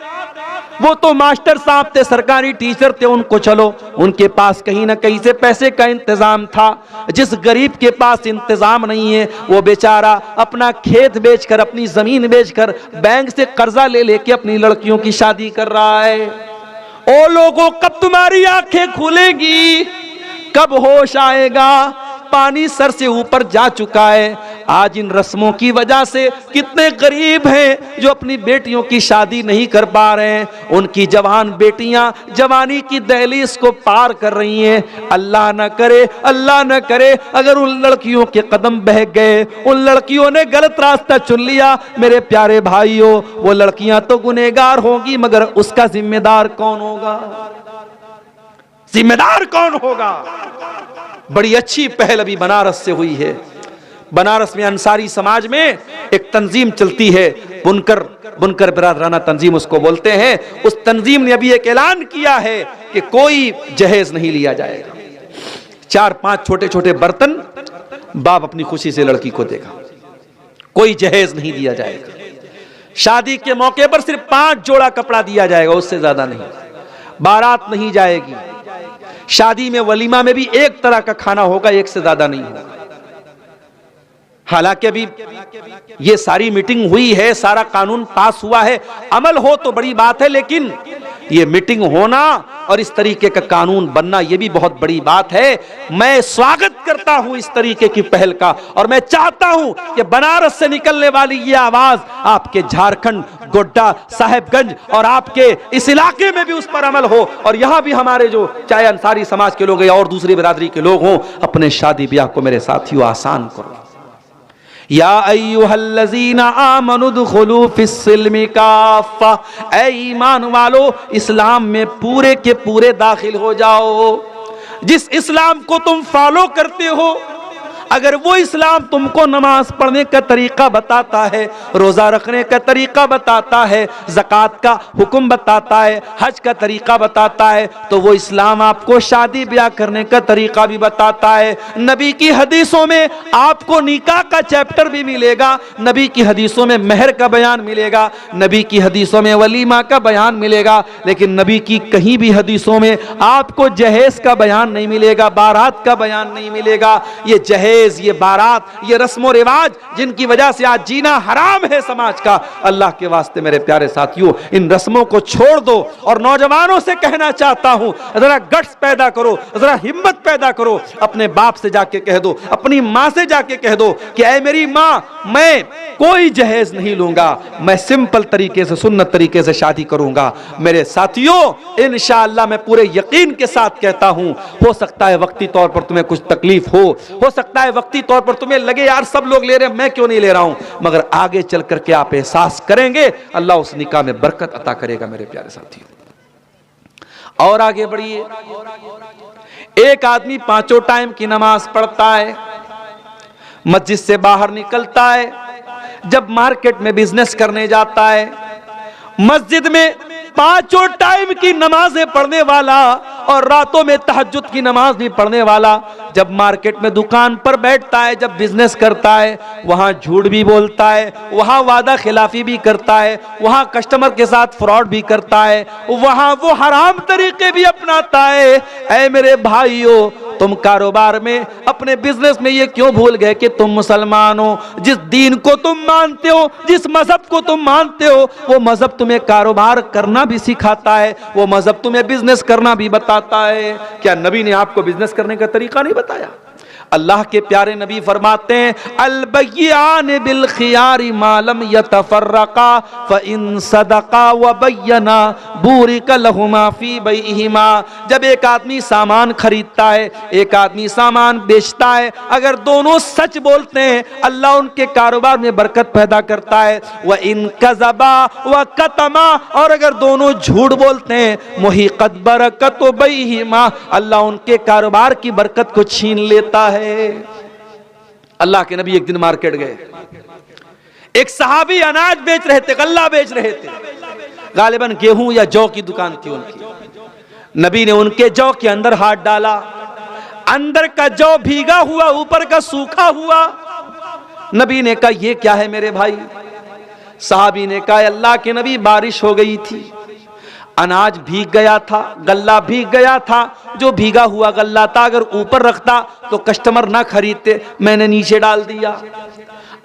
वो तो मास्टर साहब थे, सरकारी टीचर थे, उनको चलो उनके पास कहीं ना कहीं से पैसे का इंतजाम था। जिस गरीब के पास इंतजाम नहीं है वो बेचारा अपना खेत बेचकर, अपनी जमीन बेचकर, बैंक से कर्जा ले लेके अपनी लड़कियों की शादी कर रहा है। ओ लोगों, कब तुम्हारी आंखें खुलेगी, कब होश आएगा? पानी सर से ऊपर जा चुका है। आज इन रस्मों की वजह से कितने गरीब हैं जो अपनी बेटियों की शादी नहीं कर पा रहे हैं। उनकी जवान बेटियां जवानी की दहलीज को पार कर रही हैं। अल्लाह न करे, अल्लाह न करे अगर उन लड़कियों के कदम बह गए, उन लड़कियों ने गलत रास्ता चुन लिया, मेरे प्यारे भाइयों, वो लड़कियां तो गुनहगार होंगी, मगर उसका जिम्मेदार कौन होगा? जिम्मेदार कौन होगा? बड़ी अच्छी पहल अभी बनारस से हुई है। बनारस में अंसारी समाज में एक तंजीम चलती है, बुनकर बिरादराना तंजीम उसको बोलते हैं। उस तंजीम ने अभी एक ऐलान किया है कि कोई जहेज नहीं लिया जाएगा। 4-5 छोटे छोटे बर्तन बाप अपनी खुशी से लड़की को देगा, कोई जहेज नहीं दिया जाएगा। शादी के मौके पर सिर्फ 5 जोड़ा कपड़ा दिया जाएगा, उससे ज्यादा नहीं। बारात नहीं जाएगी। शादी में वलीमा में भी एक तरह का खाना होगा, एक से ज्यादा नहीं होगा। हालांकि अभी ये सारी मीटिंग हुई है, सारा कानून पास हुआ है, अमल हो तो बड़ी बात है, लेकिन ये मीटिंग होना और इस तरीके का कानून बनना ये भी बहुत बड़ी बात है। मैं स्वागत करता हूं इस तरीके की पहल का, और मैं चाहता हूं कि बनारस से निकलने वाली ये आवाज आपके झारखंड, गोड्डा, साहेबगंज और आपके इस इलाके में भी उस पर अमल हो, और यहां भी हमारे जो चाहे अंसारी समाज के लोग या और दूसरी बिरादरी के लोग हों, अपने शादी ब्याह को मेरे साथियों आसान करो। या अय्युहल्लज़ीना आमनु दुखुलू फिस्सिल्मि काफ़ा, ऐ ईमान वालो इस्लाम में पूरे के पूरे दाखिल हो जाओ। जिस इस्लाम को तुम फॉलो करते हो, अगर वो इस्लाम तुमको नमाज पढ़ने का तरीका बताता है, रोजा रखने का तरीका बताता है, ज़कात का हुक्म बताता है, हज का तरीका बताता है, तो वो इस्लाम आपको शादी ब्याह करने का तरीका भी बताता है। नबी की हदीसों में आपको निकाह का चैप्टर भी मिलेगा, नबी की हदीसों में मेहर का बयान मिलेगा, नबी की हदीसों में वलीमा का बयान मिलेगा, लेकिन नबी की कहीं भी हदीसों में आपको जहेज का बयान नहीं मिलेगा, बारात का बयान नहीं मिलेगा। ये जहेज, ये बारात, ये रस्मो रिवाज जिनकी वजह से आज जीना हराम है समाज का, अल्लाह के वास्ते मेरे प्यारे साथियों इन रस्मों को छोड़ दो। और नौजवानों से कहना चाहता हूं, जरा गट्स पैदा करो, जरा हिम्मत पैदा करो, अपने बाप से जाके कह दो, अपनी मां से जाके कह दो कि ऐ मेरी मां, मैं कोई जहेज नहीं लूंगा, मैं सिंपल तरीके से, सुन्नत तरीके से शादी करूंगा। मेरे साथियों इंशाअल्लाह मैं पूरे यकीन के साथ कहता हूं, हो सकता है वक्ती तौर पर तुम्हें कुछ तकलीफ हो सकता है वक्ती तौर पर तुम्हें लगे यार सब लोग ले रहे हैं, मैं क्यों नहीं ले रहा हूं, मगर आगे चल करके आप एहसास करेंगे अल्लाह उस निकाह में बरकत अता करेगा मेरे प्यारे साथियों। और आगे बढ़िए, एक आदमी पांचों टाइम की नमाज पढ़ता है, मस्जिद से बाहर निकलता है, जब मार्केट में बिजनेस करने जाता है, मस्जिद में पांचों टाइम की नमाजें पढ़ने वाला और रातों में तहज्जुद की नमाज भी पढ़ने वाला, जब मार्केट में दुकान पर बैठता है, जब बिजनेस करता है, वहां झूठ भी बोलता है, वहां वादा खिलाफी भी करता है, वहां कस्टमर के साथ फ्रॉड भी करता है, वहां वो हराम तरीके भी अपनाता है। ऐ मेरे भाइयों, तुम कारोबार में, अपने बिजनेस में ये क्यों भूल गए कि तुम मुसलमान हो? जिस दीन को तुम मानते हो, जिस मजहब को तुम मानते हो, वो मजहब तुम्हें कारोबार करना भी सिखाता है, वो मजहब तुम्हें बिजनेस करना भी बताता है। क्या नबी ने आपको बिजनेस करने का तरीका नहीं बताया? अल्लाह के प्यारे नबी फरमाते हैं, अल-बय्यान बिल खियारी मालम यतफर्रका फ़इन सदका व बय्यना बुरिका लहुमा फी बैहिमा। जब एक आदमी सामान खरीदता है, एक आदमी सामान बेचता है, अगर दोनों सच बोलते हैं अल्लाह उनके कारोबार में बरकत पैदा करता है। व इन कज़बा व कतमा, और अगर दोनों झूठ बोलते हैं, मुहिक़त बरकत बैहिमा, अल्लाह उनके कारोबार की बरकत को छीन लेता है। अल्लाह के नबी एक दिन मार्केट गए, एक सहाबी अनाज बेच रहे थे, गल्ला बेच रहे थे, गालिबन गेहूं या जौ की दुकान थी उनकी। नबी ने उनके जौ के अंदर हाथ डाला, अंदर का जौ भीगा हुआ, ऊपर का सूखा हुआ। नबी ने कहा यह क्या है मेरे भाई? सहाबी ने कहा अल्लाह के नबी बारिश हो गई थी, अनाज भीग गया था, गल्ला भीग गया था, जो भीगा हुआ गल्ला था अगर ऊपर रखता तो कस्टमर ना खरीदते, मैंने नीचे डाल दिया।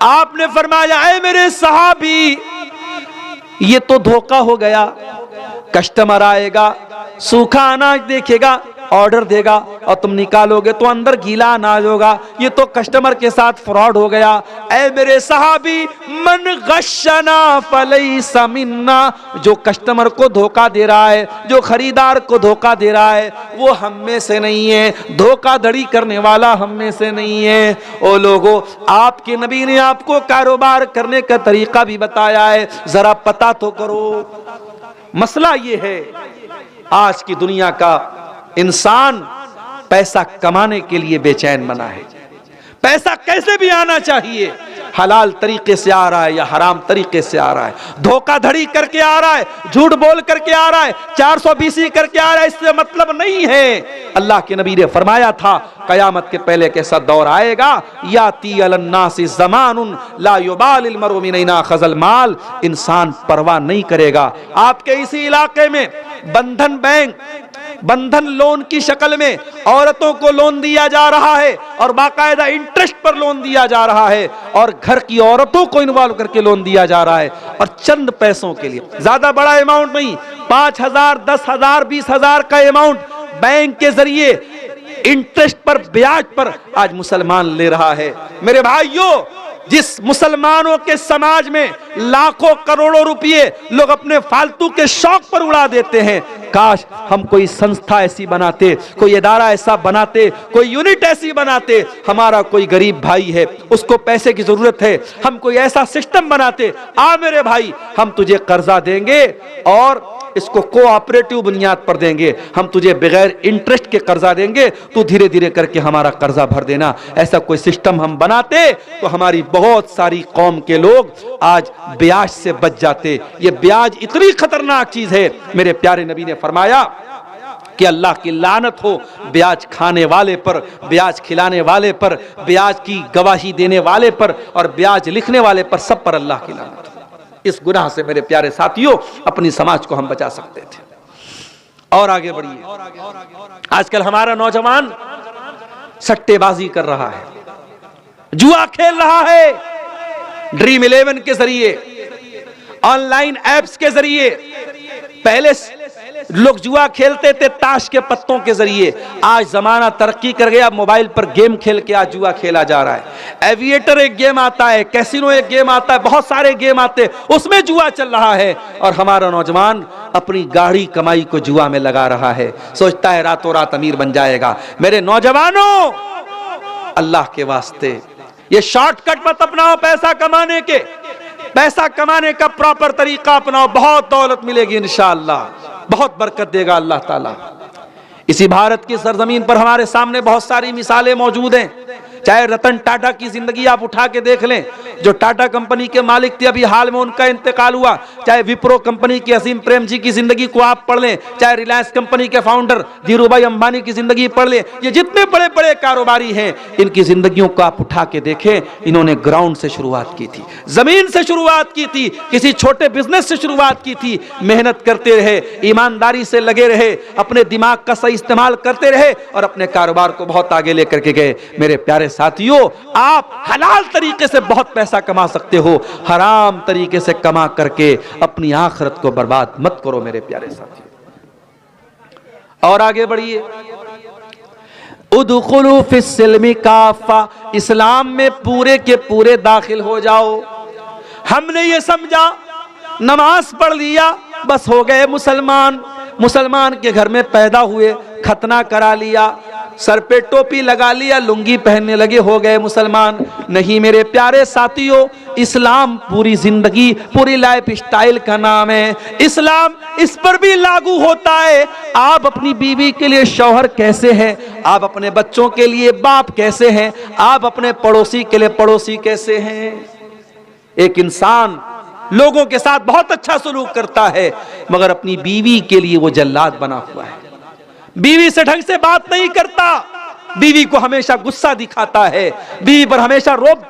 आपने फरमाया ऐ मेरे सहाबी, ये तो धोखा हो गया, कस्टमर आएगा, सूखा अनाज देखेगा, ऑर्डर देगा और तुम निकालोगे तो अंदर गीला अनाज होगा, ये तो कस्टमर के साथ फ्रॉड हो गया। ऐ मेरे सहाबी, मन गश्शना फलैसा मिन्ना, जो कस्टमर को धोखा दे रहा है, जो खरीदार को धोखा दे रहा है, वो हम में से नहीं है, धोखाधड़ी करने वाला हम में से नहीं है। ओ लोगों, आपके नबी ने आपको कारोबार करने का तरीका भी बताया है, जरा पता तो करो। मसला ये है, आज की दुनिया का इंसान पैसा कमाने के लिए बेचैन बना है। पैसा कैसे भी आना चाहिए, हलाल तरीके से आ रहा है या हराम तरीके से आ रहा है, धोखाधड़ी करके आ रहा है, झूठ बोल करके आ रहा है, 420 करके आ रहा है, इससे मतलब नहीं है। अल्लाह के नबी ने फरमाया था कयामत के पहले कैसा दौर आएगा, याती अलन्नासी ज़मानुन ला युबालिल मरउ मिन ऐना खज़ल माल, इंसान परवाह नहीं करेगा। आपके इसी इलाके में बंधन बैंक, बंधन लोन की शक्ल में औरतों को लोन दिया जा रहा है और बाकायदा इंटरेस्ट पर लोन दिया जा रहा है, और घर की औरतों को इन्वॉल्व करके लोन दिया जा रहा है, और चंद पैसों के लिए, ज्यादा बड़ा अमाउंट नहीं, 5,000, 10,000, 20,000 का अमाउंट बैंक के जरिए इंटरेस्ट पर, ब्याज पर आज मुसलमान ले रहा है। मेरे भाइयों, जिस मुसलमानों के समाज में लाखों करोड़ों रुपए लोग अपने फालतू के शौक पर उड़ा देते हैं, काश हम कोई संस्था ऐसी बनाते, कोई इदारा ऐसा बनाते, कोई यूनिट ऐसी बनाते। हमारा कोई गरीब भाई है, उसको पैसे की जरूरत है, हम कोई ऐसा सिस्टम बनाते, आ मेरे भाई हम तुझे कर्जा देंगे और इसको कोऑपरेटिव बुनियाद पर देंगे, हम तुझे बगैर इंटरेस्ट के कर्जा देंगे, तू धीरे धीरे करके हमारा कर्जा भर देना। ऐसा कोई सिस्टम हम बनाते तो हमारी बहुत सारी कौम के लोग आज ब्याज से बच जाते। ये ब्याज इतनी खतरनाक चीज है, मेरे प्यारे नबी ने फरमाया कि अल्लाह की लानत हो ब्याज खाने वाले पर, ब्याज खिलाने वाले पर, ब्याज की गवाही देने वाले पर और ब्याज लिखने वाले पर, सब पर अल्लाह की लानत हो। इस गुनाह से मेरे प्यारे साथियों अपनी समाज को हम बचा सकते थे। और आगे बढ़िए, आजकल हमारा नौजवान सट्टेबाजी कर रहा है, जुआ खेल रहा है, ड्रीम 11 के जरिए, ऑनलाइन एप्स के जरिए। पहले लोग जुआ खेलते थे ताश के पत्तों के जरिए, आज जमाना तरक्की कर गया, मोबाइल पर गेम खेल के आज जुआ खेला जा रहा है। एविएटर एक गेम आता है, कैसीनो एक गेम आता है, बहुत सारे गेम आते हैं, उसमें जुआ चल रहा है। और हमारा नौजवान अपनी गाढ़ी कमाई को जुआ में लगा रहा है, सोचता है रातों रात अमीर बन जाएगा। मेरे नौजवानों, अल्लाह के वास्ते ये शॉर्टकट मत अपनाओ पैसा कमाने के, पैसा कमाने का प्रॉपर तरीका अपनाओ, बहुत दौलत मिलेगी इंशाअल्लाह, बहुत बरकत देगा अल्लाह ताला। इसी भारत की सरजमीन पर हमारे सामने बहुत सारी मिसालें मौजूद हैं। चाहे रतन टाटा की जिंदगी आप उठा के देख लें, जो टाटा कंपनी के मालिक थे, अभी हाल में उनका इंतकाल हुआ। चाहे विप्रो कंपनी की असीम प्रेम जी की जिंदगी को आप पढ़ लें, चाहे रिलायंस कंपनी के फाउंडर धीरूभाई अंबानी की जिंदगी पढ़ लें, ये जितने बड़े बड़े कारोबारी हैं, इनकी जिंदगियों को आप उठा के देखें। इन्होंने ग्राउंड से शुरुआत की थी, जमीन से शुरुआत की थी, किसी छोटे बिजनेस से शुरुआत की थी, मेहनत करते रहे, ईमानदारी से लगे रहे, अपने दिमाग का सही इस्तेमाल करते रहे और अपने कारोबार को बहुत आगे लेकर के गए। मेरे प्यारे साथियों, आप हलाल तरीके से बहुत पैसा कमा सकते हो, हराम तरीके से कमा करके अपनी आखिरत को बर्बाद मत करो मेरे प्यारे साथियों। और आगे बढ़िए, उदखुलू फिस्सिल्मी काफा, इस्लाम में पूरे के पूरे दाखिल हो जाओ। हमने ये समझा नमाज पढ़ लिया बस हो गए मुसलमान, मुसलमान के घर में पैदा हुए, खतना करा लिया, सर पे टोपी लगा लिया, लुंगी पहनने लगे, हो गए मुसलमान। नहीं मेरे प्यारे साथियों, इस्लाम पूरी जिंदगी, पूरी लाइफ स्टाइल का नाम है। इस्लाम इस पर भी लागू होता है। आप अपनी बीवी के लिए शौहर कैसे हैं, आप अपने बच्चों के लिए बाप कैसे हैं, आप अपने पड़ोसी के लिए पड़ोसी कैसे हैं। एक इंसान लोगों के साथ बहुत अच्छा सलूक करता है, मगर अपनी बीवी के लिए वो जल्लाद बना हुआ है, बीवी से ढंग से बात नहीं करता, बीवी को हमेशा गुस्सा दिखाता है, बीवी पर हमेशा रोब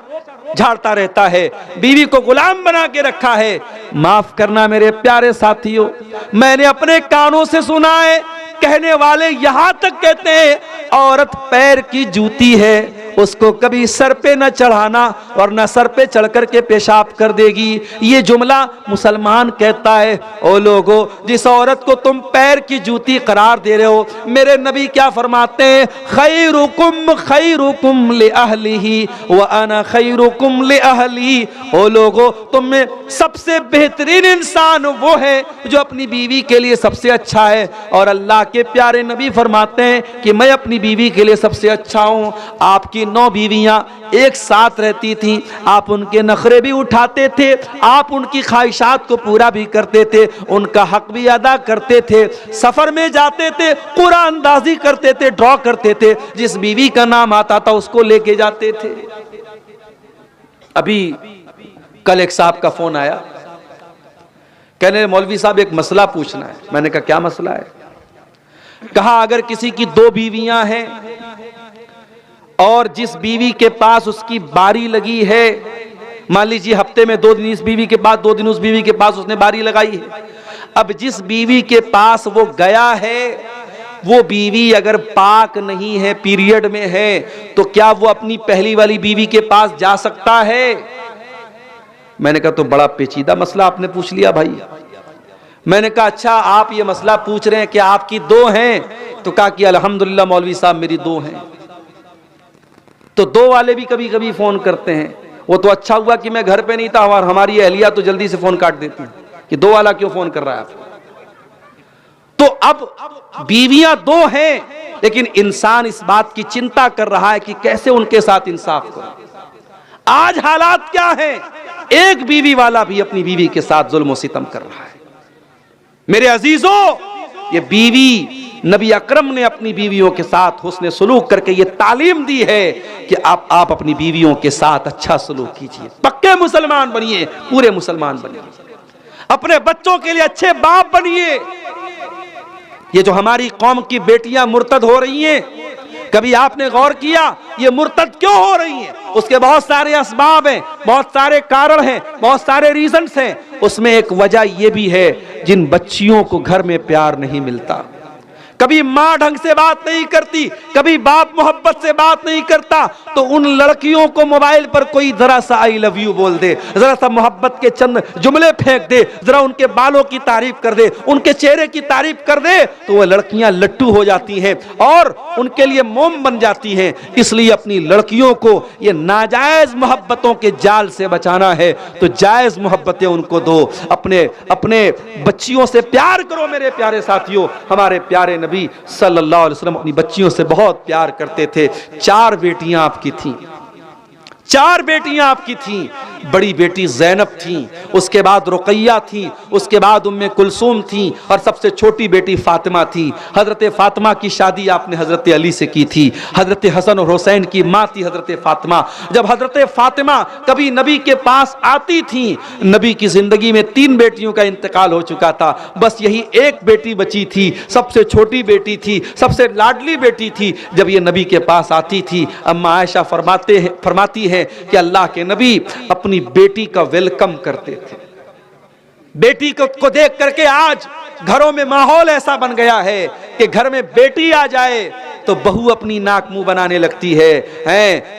झाड़ता रहता है, बीवी को गुलाम बना के रखा है। माफ करना मेरे प्यारे साथियों, मैंने अपने कानों से सुना है, कहने वाले यहां तक कहते हैं औरत पैर की जूती है, उसको कभी सर पे न चढ़ाना और न सर पे चढ़ करके पेशाब कर देगी। ये जुमला मुसलमान कहता है। ओ लोगों, जिस औरत को तुम पैर की जूती करार दे रहे हो, मेरे नबी क्या फरमाते हैं, खैरुकुम खैरुकुम ले अहलिही व अना खैरुकुम ले अहली। ओ लोगों, तुम में सबसे बेहतरीन इंसान वो है जो अपनी बीवी के लिए सबसे अच्छा है, और अल्लाह के प्यारे नबी फरमाते हैं कि मैं अपनी बीवी के लिए सबसे अच्छा हूं। आपकी 9 बीवियां एक साथ रहती थीं, आप उनके नखरे भी उठाते थे, आप उनकी ख्वाहिशात को पूरा भी करते थे, उनका हक भी अदा करते थे, सफर में जाते थे, कुरान अंदाजी करते थे, ड्रॉ करते थे, जिस बीवी का नाम आता था उसको लेके जाते थे। अभी कल एक साहब का फोन आया, कहने मौलवी साहब एक मसला पूछना है। मैंने कहा क्या मसला है? कहा अगर किसी की 2 बीवियां हैं और जिस बीवी के पास उसकी बारी लगी है, मान लीजिए हफ्ते में 2 दिन इस बीवी के पास, 2 दिन उस बीवी के पास उसने बारी लगाई है। अब जिस बीवी के पास वो गया है, वो बीवी अगर पाक नहीं है, पीरियड में है, तो क्या वो अपनी पहली वाली बीवी के पास जा सकता है? मैंने कहा तो बड़ा पेचीदा मसला आपने पूछ लिया भाई। मैंने कहा अच्छा आप ये मसला पूछ रहे हैं कि आपकी 2 हैं? तो कहा कि अल्हम्दुलिल्लाह मौलवी साहब मेरी 2 हैं। तो 2 वाले भी कभी कभी फोन करते हैं। वो तो अच्छा हुआ कि मैं घर पे नहीं था और हमारी अहलिया तो जल्दी से फोन काट देती है कि 2 वाला क्यों फोन कर रहा है आपको। तो अब बीवियां 2 हैं, लेकिन इंसान इस बात की चिंता कर रहा है कि कैसे उनके साथ इंसाफ करो। आज हालात क्या हैं? एक बीवी वाला भी अपनी बीवी के साथ जुल्म सितम कर रहा है। मेरे अजीजों, ये बीवी नबी अकरम ने अपनी बीवियों के साथ हुस्न सलूक करके ये तालीम दी है कि आप अपनी बीवियों के साथ अच्छा सलूक कीजिए, पक्के मुसलमान बनिए, पूरे मुसलमान बनिए, अपने बच्चों के लिए अच्छे बाप बनिए। ये जो हमारी कौम की बेटियां मुर्तद हो रही हैं, कभी आपने गौर किया ये मुर्तद क्यों हो रही हैं? उसके बहुत सारे असबाब हैं, बहुत सारे कारण हैं, बहुत सारे रीजंस हैं। उसमें एक वजह यह भी है, जिन बच्चियों को घर में प्यार नहीं मिलता, कभी माँ ढंग से बात नहीं करती, कभी बाप मोहब्बत से बात नहीं करता, तो उन लड़कियों को मोबाइल पर कोई जरा सा आई लव यू बोल दे, जरा सा मोहब्बत के चंद जुमले फेंक दे, जरा उनके बालों की तारीफ कर दे, उनके चेहरे की तारीफ कर दे, तो वह लड़कियां लट्टू हो जाती हैं और उनके लिए मोम बन जाती हैं। इसलिए अपनी लड़कियों को ये नाजायज मोहब्बतों के जाल से बचाना है तो जायज मोहब्बतें उनको दो। अपने अपने बच्चियों से प्यार करो मेरे प्यारे साथियों। हमारे प्यारे नबी सल्लल्लाहु अलैहि वसल्लम अपनी बच्चियों से बहुत प्यार करते थे। 4 बेटियां आपकी थीं, 4 बेटियां आपकी थीं। बड़ी बेटी ज़ैनब थी, उसके बाद रुकैया थी, उसके बाद उम्मे कुलसूम थी और सबसे छोटी बेटी फातिमा थी। हजरत फातिमा की शादी आपने हजरत अली से की थी। हजरत हसन और हुसैन की माँ थी हजरत फातिमा। जब हजरत फातिमा कभी नबी के पास आती थी, नबी की जिंदगी में 3 बेटियों का इंतकाल हो चुका था, बस यही एक बेटी बची थी, सबसे छोटी बेटी थी, सबसे लाडली बेटी थी। जब ये नबी के पास आती थी, अम्मा आयशा फरमाती है कि अल्लाह के नबी अपनी बेटी का वेलकम करते थे। बेटी को देख करके आज घरों में माहौल ऐसा बन गया है कि घर में बेटी आ जाए तो बहू अपनी नाक मुंह बनाने लगती है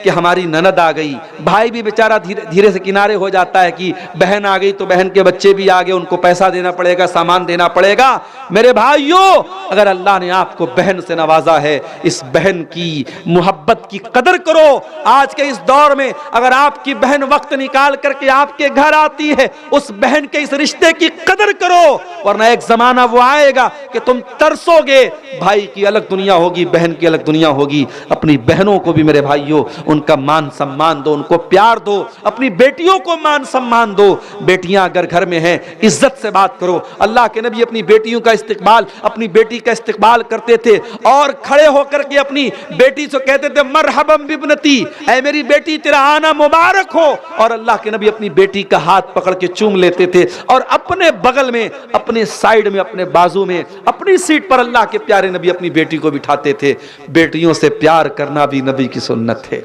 कि हमारी ननद आ गई। भाई भी बेचारा धीरे धीरे से किनारे हो जाता है कि बहन आ गई तो बहन के बच्चे भी आ गए, उनको पैसा देना पड़ेगा, सामान देना पड़ेगा। मेरे भाइयों, अगर अल्लाह ने आपको बहन से नवाजा है, इस बहन की मोहब्बत की कदर करो। आज के इस दौर में अगर आपकी बहन वक्त निकाल करके आपके घर आती है, उस बहन के इस रिश्ते की कदर करो, वरना एक जमाना वो आएगा कि तुम तरसोगे। भाई की अलग दुनिया होगी, बहन की अलग दुनिया होगी। अपनी बहनों को भी मेरे भाइयों उनका मान सम्मान दो, उनको प्यार दो, अपनी बेटियों को मान सम्मान दो। बेटियां अगर घर में हैं, इज्जत से बात करो। अल्लाह के नबी अपनी बेटियों का इस्तिकबाल, अपनी बेटी का इस्तिकबाल करते थे और खड़े होकर के अपनी बेटी से कहते थे मरहबम बिबनती, ऐ मेरी बेटी तेरा आना मुबारक हो। और अल्लाह के नबी अपनी बेटी का हाथ पकड़ के चूम लेते थे और अपने बगल में, अपने साइड में, अपने बाजू में, अपनी सीट पर अल्लाह के प्यारे नबी अपनी बेटी को बिठाते थे। बेटियों से प्यार करना भी नबी की सुन्नत है,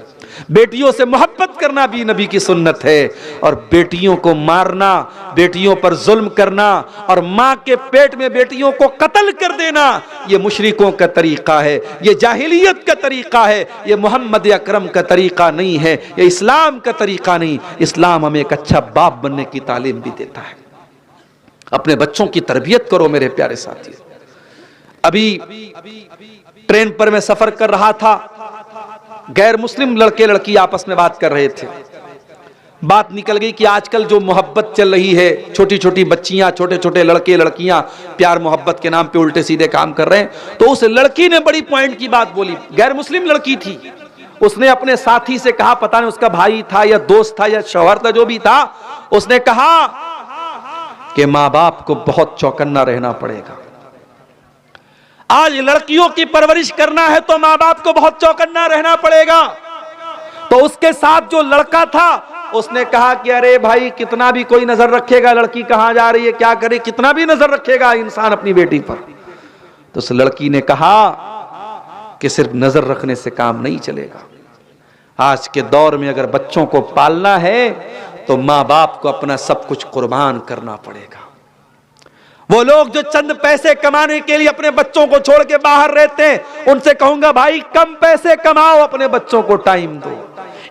बेटियों से मोहब्बत करना भी नबी की सुन्नत है। और बेटियों को मारना, बेटियों पर जुल्म करना और मां के पेट में बेटियों को कत्ल कर देना, यह मुशरिकों का तरीका है, यह जाहिलियत का तरीका है, यह मोहम्मद अकरम का तरीका नहीं है, यह इस्लाम का तरीका नहीं। इस्लाम हमें एक अच्छा बाप बनने की तालीम भी देता है। अपने बच्चों की तरबियत करो मेरे प्यारे साथियों। अभी ट्रेन पर मैं सफर कर रहा था, गैर मुस्लिम लड़के लड़की आपस में बात कर रहे थे। बात निकल गई कि आजकल जो मोहब्बत चल रही है, छोटी छोटी बच्चियां, छोटे छोटे लड़के लड़कियां प्यार मोहब्बत के नाम पे उल्टे सीधे काम कर रहे हैं। तो उस लड़की ने बड़ी पॉइंट की बात बोली, गैर मुस्लिम लड़की थी। उसने अपने साथी से कहा, पता नहीं उसका भाई था या दोस्त था या शौहर था, जो भी था, उसने कहा कि माँ बाप को बहुत चौकन्ना रहना पड़ेगा। आज लड़कियों की परवरिश करना है तो माँ बाप को बहुत चौकन्ना रहना पड़ेगा। तो उसके साथ जो लड़का था, उसने कहा कि अरे भाई, कितना भी कोई नजर रखेगा, लड़की कहां जा रही है, क्या करे, कितना भी नजर रखेगा इंसान अपनी बेटी पर। तो उस लड़की ने कहा कि सिर्फ नजर रखने से काम नहीं चलेगा। आज के दौर में अगर बच्चों को पालना है तो माँ बाप को अपना सब कुछ कुर्बान करना पड़ेगा। वो लोग जो चंद पैसे कमाने के लिए अपने बच्चों को छोड़ के बाहर रहते हैं, उनसे कहूंगा भाई कम पैसे कमाओ, अपने बच्चों को टाइम दो।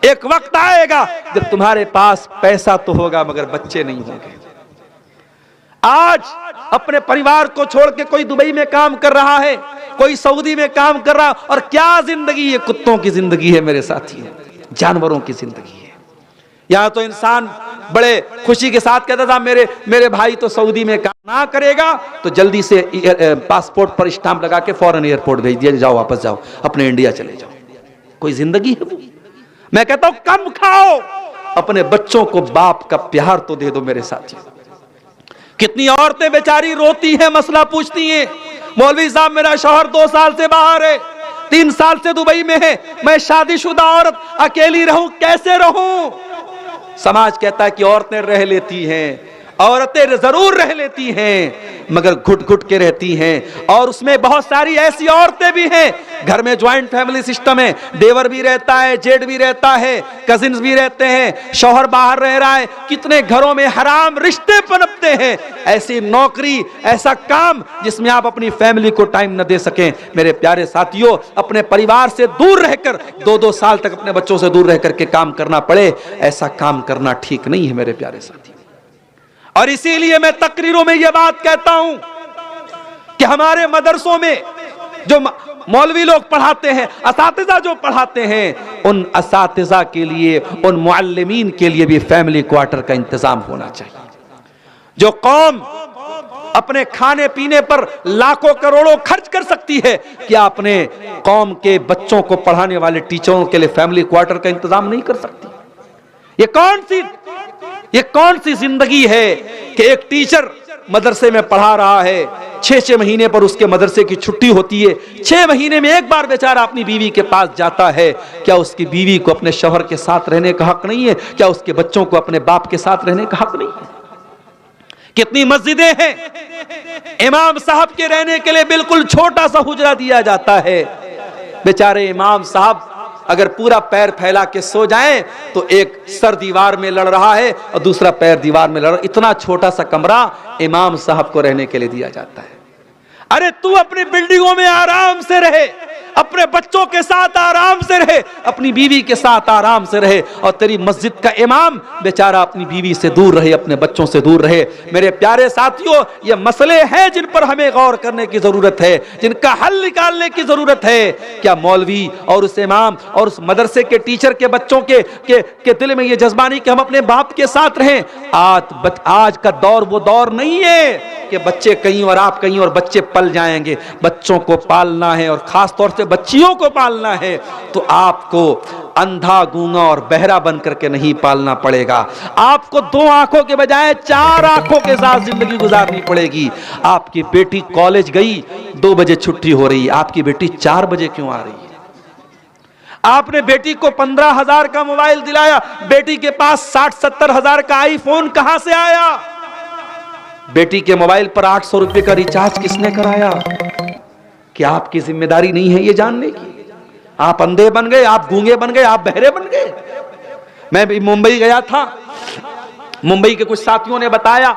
एक वक्त आएगा जब तुम्हारे पास पैसा तो होगा मगर बच्चे नहीं होंगे। आज अपने परिवार को छोड़ के कोई दुबई में काम कर रहा है, कोई सऊदी में काम कर रहा, और क्या जिंदगी है, कुत्तों की जिंदगी है मेरे साथियों, जानवरों की जिंदगी है। यहां तो इंसान बड़े खुशी के साथ कहता था मेरे भाई तो सऊदी में काम ना करेगा तो जल्दी से पासपोर्ट पर स्टांप लगा के फौरन एयरपोर्ट भेज दिया, जाओ वापस जाओ, अपने इंडिया चले जाओ। कोई जिंदगी है वो? मैं कहता हूं कम खाओ, अपने बच्चों को बाप का प्यार तो दे दो मेरे साथियों। कितनी औरतें बेचारी रोती हैं, मसला पूछती हैं, मौलवी साहब मेरा शौहर 2 साल से बाहर है, 3 साल से दुबई में है, मैं शादीशुदा औरत अकेली रहूं, कैसे रहूं? समाज कहता है कि औरतें रह लेती हैं, औरतें जरूर रह लेती हैं, मगर घुट घुट के रहती हैं। और उसमें बहुत सारी ऐसी औरतें भी हैं, घर में ज्वाइंट फैमिली सिस्टम है, देवर भी रहता है, जेठ भी रहता है, कजिन्स भी रहते हैं, शौहर बाहर रह रहा है, कितने घरों में हराम रिश्ते पनपते हैं। ऐसी नौकरी, ऐसा काम जिसमें आप अपनी फैमिली को टाइम न दे सकें। मेरे प्यारे साथियों, अपने परिवार से दूर रहकर 2-2 साल तक अपने बच्चों से दूर रह करके काम करना पड़े, ऐसा काम करना ठीक नहीं है मेरे प्यारे साथी। और इसीलिए मैं तकरीरों में यह बात कहता हूं कि हमारे मदरसों में जो मौलवी लोग पढ़ाते हैं, असातिज़ा जो पढ़ाते हैं, उन असातिज़ा के लिए, उन मुअल्लिमीन के लिए भी फैमिली क्वार्टर का इंतजाम होना चाहिए। जो कौम अपने खाने पीने पर लाखों करोड़ों खर्च कर सकती है, क्या अपने कौम के बच्चों को पढ़ाने वाले टीचरों के लिए फैमिली क्वार्टर का इंतजाम नहीं कर सकती? ये कौन सी जिंदगी है कि एक टीचर मदरसे में पढ़ा रहा है, 6-6 महीने पर उसके मदरसे की छुट्टी होती है, 6 महीने में एक बार बेचारा अपनी बीवी के पास जाता है। क्या उसकी बीवी को अपने शौहर के साथ रहने का हक नहीं है? क्या उसके बच्चों को अपने बाप के साथ रहने का हक नहीं है? कितनी मस्जिदें हैं, इमाम साहब के रहने के लिए बिल्कुल छोटा सा हुजरा दिया जाता है। बेचारे इमाम साहब अगर पूरा पैर फैला के सो जाएं तो एक सर दीवार में लड़ रहा है और दूसरा पैर दीवार में लड़ रहा है। इतना छोटा सा कमरा इमाम साहब को रहने के लिए दिया जाता है। अरे तू अपनी बिल्डिंगों में आराम से रहे, अपने बच्चों के साथ आराम से रहे, अपनी बीवी के साथ आराम से रहे, और तेरी मस्जिद का इमाम बेचारा अपनी बीवी से दूर रहे, अपने बच्चों से दूर रहे। मेरे प्यारे साथियों, ये मसले हैं जिन पर हमें गौर करने की जरूरत है, जिनका हल निकालने की जरूरत है। क्या मौलवी और उस इमाम और उस मदरसे के टीचर के बच्चों के दिल में ये जज्बा नहीं कि हम अपने बाप के साथ रहें? आज का दौर वो दौर नहीं है कि बच्चे कहीं और आप कहीं और बच्चे पल जाएंगे। बच्चों को पालना है और खास तौर से बच्चियों को पालना है तो आपको अंधा, गूंगा और बहरा बन करके नहीं पालना पड़ेगा। आपको 2 आंखों के बजाय 4 आंखों के साथ जिंदगी गुजारनी पड़ेगी। आपकी बेटी कॉलेज गई, 2 बजे छुट्टी हो रही है, आपकी बेटी 4 बजे क्यों आ रही है? आपने बेटी को 15,000 का मोबाइल दिलाया, बेटी के पास 60-70 हजार का आईफोन कहां से आया? बेटी के मोबाइल पर 800 रुपए का रिचार्ज किसने कराया? क्या आपकी जिम्मेदारी नहीं है ये जानने की? आप अंधे बन गए, आप गूंगे बन गए, आप बहरे बन गए। मैं भी मुंबई गया था, मुंबई के कुछ साथियों ने बताया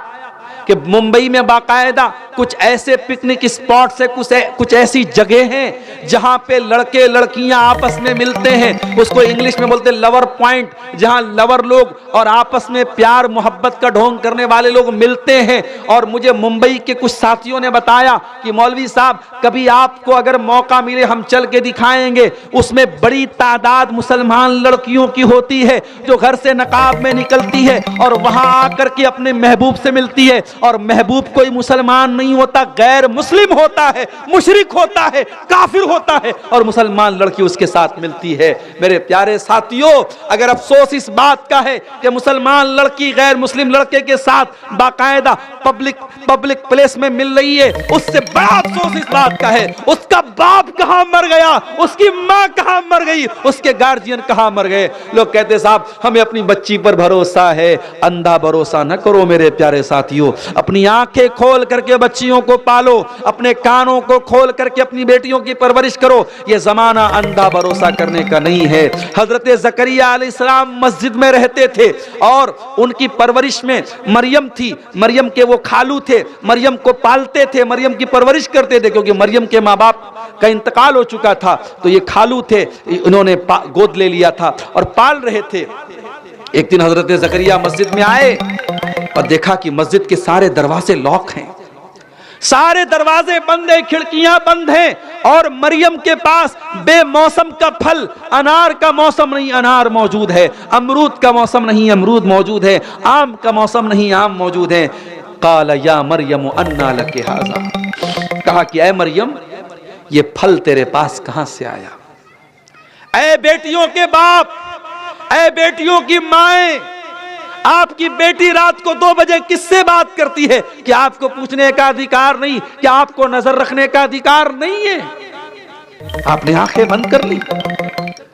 कि मुंबई में बाकायदा कुछ ऐसे पिकनिक स्पॉट्स है, कुछ ऐसी जगह हैं जहां पे लड़के लड़कियां आपस में मिलते हैं, उसको इंग्लिश में बोलते हैं लवर पॉइंट, जहां लवर लोग और आपस में प्यार मोहब्बत का ढोंग करने वाले लोग मिलते हैं। और मुझे मुंबई के कुछ साथियों ने बताया कि मौलवी साहब कभी आपको अगर मौका मिले हम चल के दिखाएंगे। उसमें बड़ी तादाद मुसलमान लड़कियों की होती है जो घर से नकाब में निकलती है और वहां आकर के अपने महबूब से मिलती है, और महबूब कोई मुसलमान नहीं होता, गैर मुस्लिम होता है, मुशरिक होता है, काफिर होता है, और मुसलमान लड़की उसके साथ मिलती है। मेरे प्यारे साथियों, अगर अफसोस इस बात का है कि मुसलमान लड़की गैर मुस्लिम लड़के के साथ बाकायदा पब्लिक प्लेस में मिल रही है, उससे बड़ा अफसोस इस बात का है उसका बाप कहां मर गया, उसकी मां कहां मर गई, उसके गार्जियन कहां मर गए। लोग कहते साहब हमें अपनी बच्ची पर भरोसा है। अंधा भरोसा न करो मेरे प्यारे साथियों, अपनी आंखें खोल करके बच्चियों को पालो, अपने कानों को खोल करके अपनी बेटियों की परवरिश करो। यह जमाना अंधा भरोसा करने का नहीं है। हजरत जकरिया अलैहिस्सलाम मस्जिद में रहते थे और उनकी परवरिश में मरियम थी, मरियम के वो खालू थे, मरियम को पालते थे, मरियम की परवरिश करते थे, क्योंकि मरियम के माँ बाप का इंतकाल हो चुका था, तो ये खालू थे, उन्होंने गोद ले लिया था और पाल रहे थे। एक दिन हजरत जकरिया मस्जिद में आए और देखा कि मस्जिद के सारे दरवाजे लॉक हैं, सारे दरवाजे बंद हैं, खिड़कियां बंद हैं, और मरियम के पास बेमौसम का फल, अनार का मौसम नहीं अनार मौजूद है, अमरूद का मौसम नहीं अमरूद मौजूद है, आम का मौसम नहीं आम मौजूद है। काला या मरियम अन्ना लके हाज़ा, कहा कि ऐ मरियम ये फल तेरे पास कहां से आया। ऐ बेटियों के बाप, ऐ बेटियों की माएं, आपकी बेटी रात को 2 बजे किससे बात करती है कि आपको पूछने का अधिकार नहीं, कि आपको नजर रखने का अधिकार नहीं है। आपने आंखें बंद कर ली,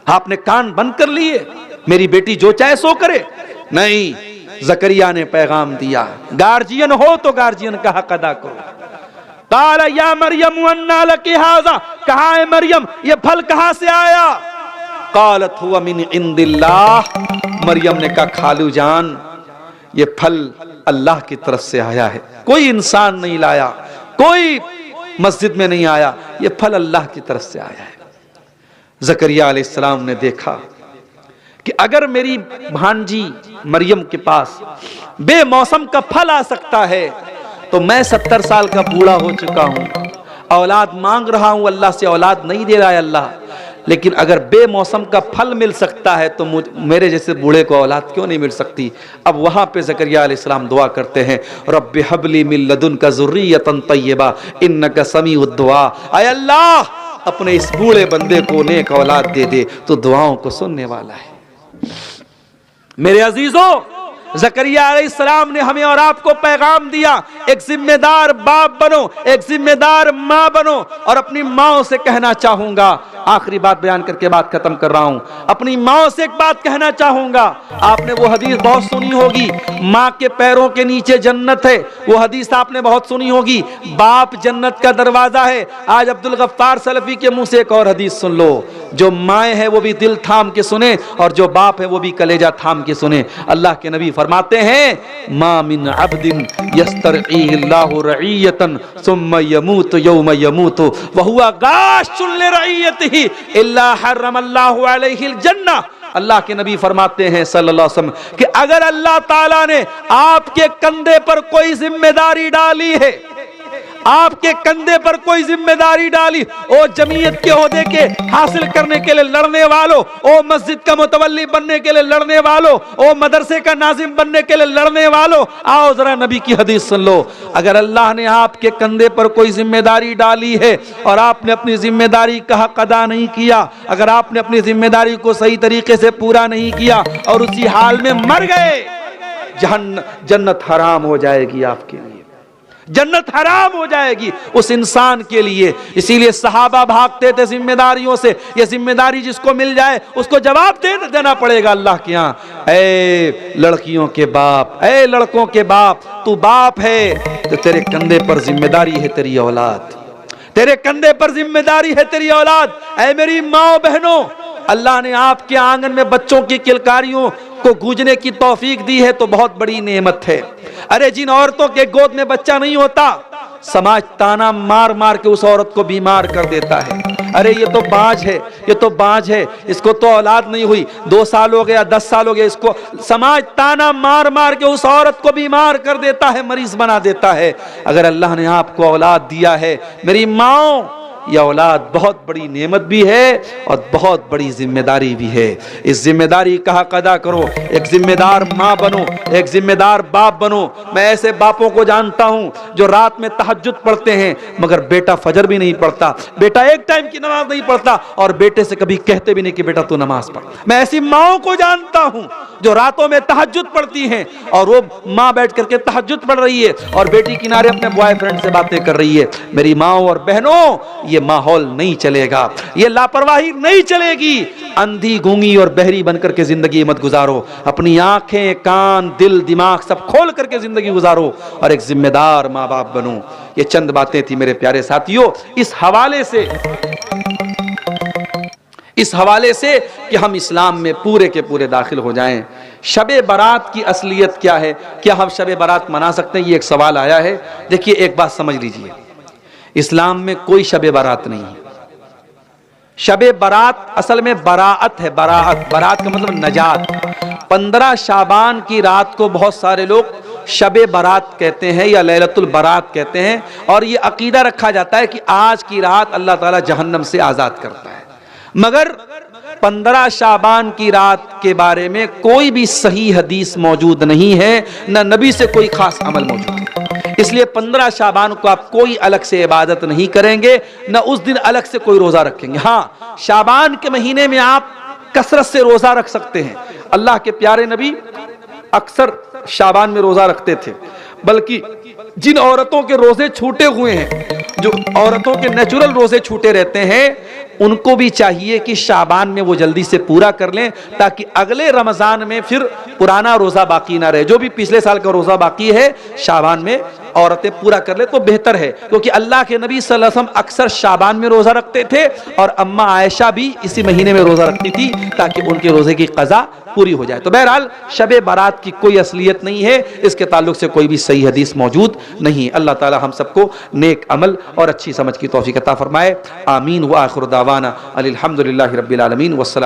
आपने कान बंद कर लिए, मेरी बेटी जो चाहे सो करे। नहीं, जकरिया ने पैगाम दिया, गार्जियन हो तो गार्जियन का हक अदा करो। काला या मरियम अन्ना लकी हाज़ा, कहा है मरियम ये फल कहां से आया। कालत हुवा मिन इंदिल्लाह, मरियम ने कहा खालू जान ये फल अल्लाह की तरफ से आया है, कोई इंसान नहीं लाया, कोई मस्जिद में नहीं आया, ये फल अल्लाह की तरफ से आया है। जकरिया अलैहिस्सलाम ने देखा कि अगर मेरी भांजी मरियम के पास बेमौसम का फल आ सकता है तो मैं 70 साल का बूढ़ा हो चुका हूं, औलाद मांग रहा हूं, अल्लाह से औलाद नहीं दे रहा है अल्लाह, लेकिन अगर बेमौसम का फल मिल सकता है तो मेरे जैसे बूढ़े को औलाद क्यों नहीं मिल सकती। अब वहां पे ज़करिया अलैहिस्सलाम दुआ करते हैं, रब्बि हबली मिन लदुनका ज़ुर्रियतन तय्यबा इन्नका समीउद दुआ, ऐ अल्लाह अपने इस बूढ़े बंदे को नेक औलाद दे दे, तो दुआओं को सुनने वाला है। मेरे अजीजों, ज़करिया अलैहिस्सलाम ने हमें और आपको पैगाम दिया, एक जिम्मेदार बाप बनो, एक जिम्मेदार माँ बनो। और अपनी माँ से कहना चाहूंगा, आखिरी बात बयान करके बात खत्म कर रहा हूं, अपनी माँ से एक बात कहना चाहूंगा। आपने वो हदीस बहुत सुनी होगी, माँ के पैरों के नीचे जन्नत है, वो हदीस आपने बहुत सुनी होगी, बाप जन्नत का दरवाजा है। आज अब्दुल गफ्फार सलफी के मुंह से एक और हदीस सुन लो, जो माएँ है वो भी दिल थाम के सुने और जो बाप है वो भी कलेजा थाम के सुने। अल्लाह के नबी फरमाते हैं, मा मिन अब्दिन यस्तरईहिल्लाहु रईयतन सुम्मा यमूतु यौम यमूतु व हुवा गाशुन लिरईयतिही इल्ला हर्रमल्लाहु अलैहिल जन्नह। अल्लाह के नबी फरमाते हैं सल्लल्लाहु अलैहि वसल्लम कि अगर अल्लाह ताला ने आपके कंधे पर कोई जिम्मेदारी डाली है, आपके कंधे पर कोई जिम्मेदारी डाली, ओ जमीयत के ओहदे के हासिल करने के लिए लड़ने वालों, ओ मस्जिद का मुतवल्ली बनने के लिए लड़ने वालों, ओ मदरसे का नाजिम बनने के लिए लड़ने वालों, आओ जरा नबी की हदीस सुन लो। अगर अल्लाह ने आपके कंधे पर कोई जिम्मेदारी डाली है और आपने अपनी जिम्मेदारी का हक अदा नहीं किया, अगर आपने अपनी जिम्मेदारी को सही तरीके से पूरा नहीं किया और उसी हाल में मर गए, जन्नत हराम हो जाएगी आपके लिए, जन्नत हराम हो जाएगी उस इंसान के लिए। इसीलिए सहाबा भागते थे जिम्मेदारियों से, ये जिम्मेदारी जिसको मिल जाए उसको जवाब देना पड़ेगा अल्लाह के यहाँ। ऐ लड़कियों के बाप, ऐ लड़कों के बाप, तू बाप है तो तेरे कंधे पर जिम्मेदारी है तेरी औलाद, तेरे कंधे पर जिम्मेदारी है तेरी औलाद। ऐ मेरी माँ बहनों, अल्लाह ने आपके आंगन में बच्चों की किलकारियों को गूंजने की तौफीक दी है तो बहुत बड़ी नेमत है। अरे जिन औरतों के गोद में बच्चा नहीं होता, समाज ताना मार मार के उस औरत को बीमार कर देता है। अरे ये तो बांझ है, ये तो बांझ है, इसको तो औलाद नहीं हुई, 2 साल हो गया 10 साल हो गया, इसको समाज ताना मार मार के उस औरत को बीमार कर देता है, मरीज बना देता है। अगर अल्लाह ने आपको औलाद दिया है, मेरी माँ, यह औलाद बहुत बड़ी नेमत भी है और बहुत बड़ी जिम्मेदारी भी है। इस जिम्मेदारी का हक अदा करो, एक जिम्मेदार माँ बनो, एक जिम्मेदार बाप बनो। मैं ऐसे बापों को जानता हूँ जो रात में तहज्जुद पढ़ते हैं मगर बेटा फजर भी नहीं पढ़ता, बेटा एक टाइम की नमाज नहीं पढ़ता और बेटे से कभी कहते भी नहीं कि बेटा तू नमाज पढ़। मैं ऐसी माओं को जानता हूँ जो रातों में तहज्जुद पढ़ती हैं और वो माँ बैठ करके तहज्जुद पढ़ रही है और बेटी किनारे अपने बॉयफ्रेंड से बातें कर रही है। मेरी माओ और बहनों, ये माहौल नहीं चलेगा, ये लापरवाही नहीं चलेगी। अंधी गूंगी और बहरी बनकर के जिंदगी मत गुजारो, अपनी आंखें कान दिल दिमाग सब खोल करके जिंदगी गुजारो और एक जिम्मेदार माँ बाप बनो। ये चंद बातें थी मेरे प्यारे साथियों, इस हवाले से कि हम इस्लाम में पूरे के पूरे दाखिल हो जाएं। शबे बारात की असलियत क्या है, क्या हम शबे बारात मना सकते हैं, ये एक सवाल आया है। देखिए एक बात समझ लीजिए, इस्लाम में कोई शबे बारात नहीं है। शबे बारात असल में बराअत है, बराअत, बारात का मतलब नजात। 15 शाबान की रात को बहुत सारे लोग शब बारात कहते हैं या लैलतुल बारात कहते हैं, और ये अकीदा रखा जाता है कि आज की रात अल्लाह ताला जहन्नम से आज़ाद करता है। मगर 15 शाबान की रात के बारे में कोई भी सही हदीस मौजूद नहीं है, न नबी से कोई खास अमल मौजूद है। इसलिए 15 शाबान को आप कोई अलग से इबादत नहीं करेंगे, न उस दिन अलग से कोई रोज़ा रखेंगे। हाँ, शाबान के महीने में आप कसरत से रोज़ा रख सकते हैं। अल्लाह के प्यारे नबी अक्सर शाबान में रोज़ा रखते थे, बल्कि जिन औरतों के रोज़े छूटे हुए हैं, जो औरतों के नेचुरल रोज़े छूटे रहते हैं, उनको भी चाहिए कि शाबान में वो जल्दी से पूरा कर लें, ताकि अगले रमज़ान में फिर पुराना रोज़ा बाकी ना रहे। जो भी पिछले साल का रोज़ा बाकी है, शाबान में औरतें पूरा कर ले तो बेहतर है, क्योंकि अल्लाह के नबी सल्लल्लाहु अलैहि वसल्लम अक्सर शाबान में रोज़ा रखते थे, और अम्मा आयशा भी इसी महीने में रोज़ा रखती थी ताकि उनके रोज़े की क़ज़ा पूरी हो जाए। तो बहरहाल शब बारात की कोई असलियत नहीं है, इसके ताल्लुक से कोई भी सही हदीस मौजूद नहीं। अल्लाह ताला हम सबको नेक अमल और अच्छी समझ की तौफीक अता फरमाए। आमीन। व आखिर दावाना अनिल हम्दुलिल्लाहि रब्बिल आलमीन। वस्सलाम।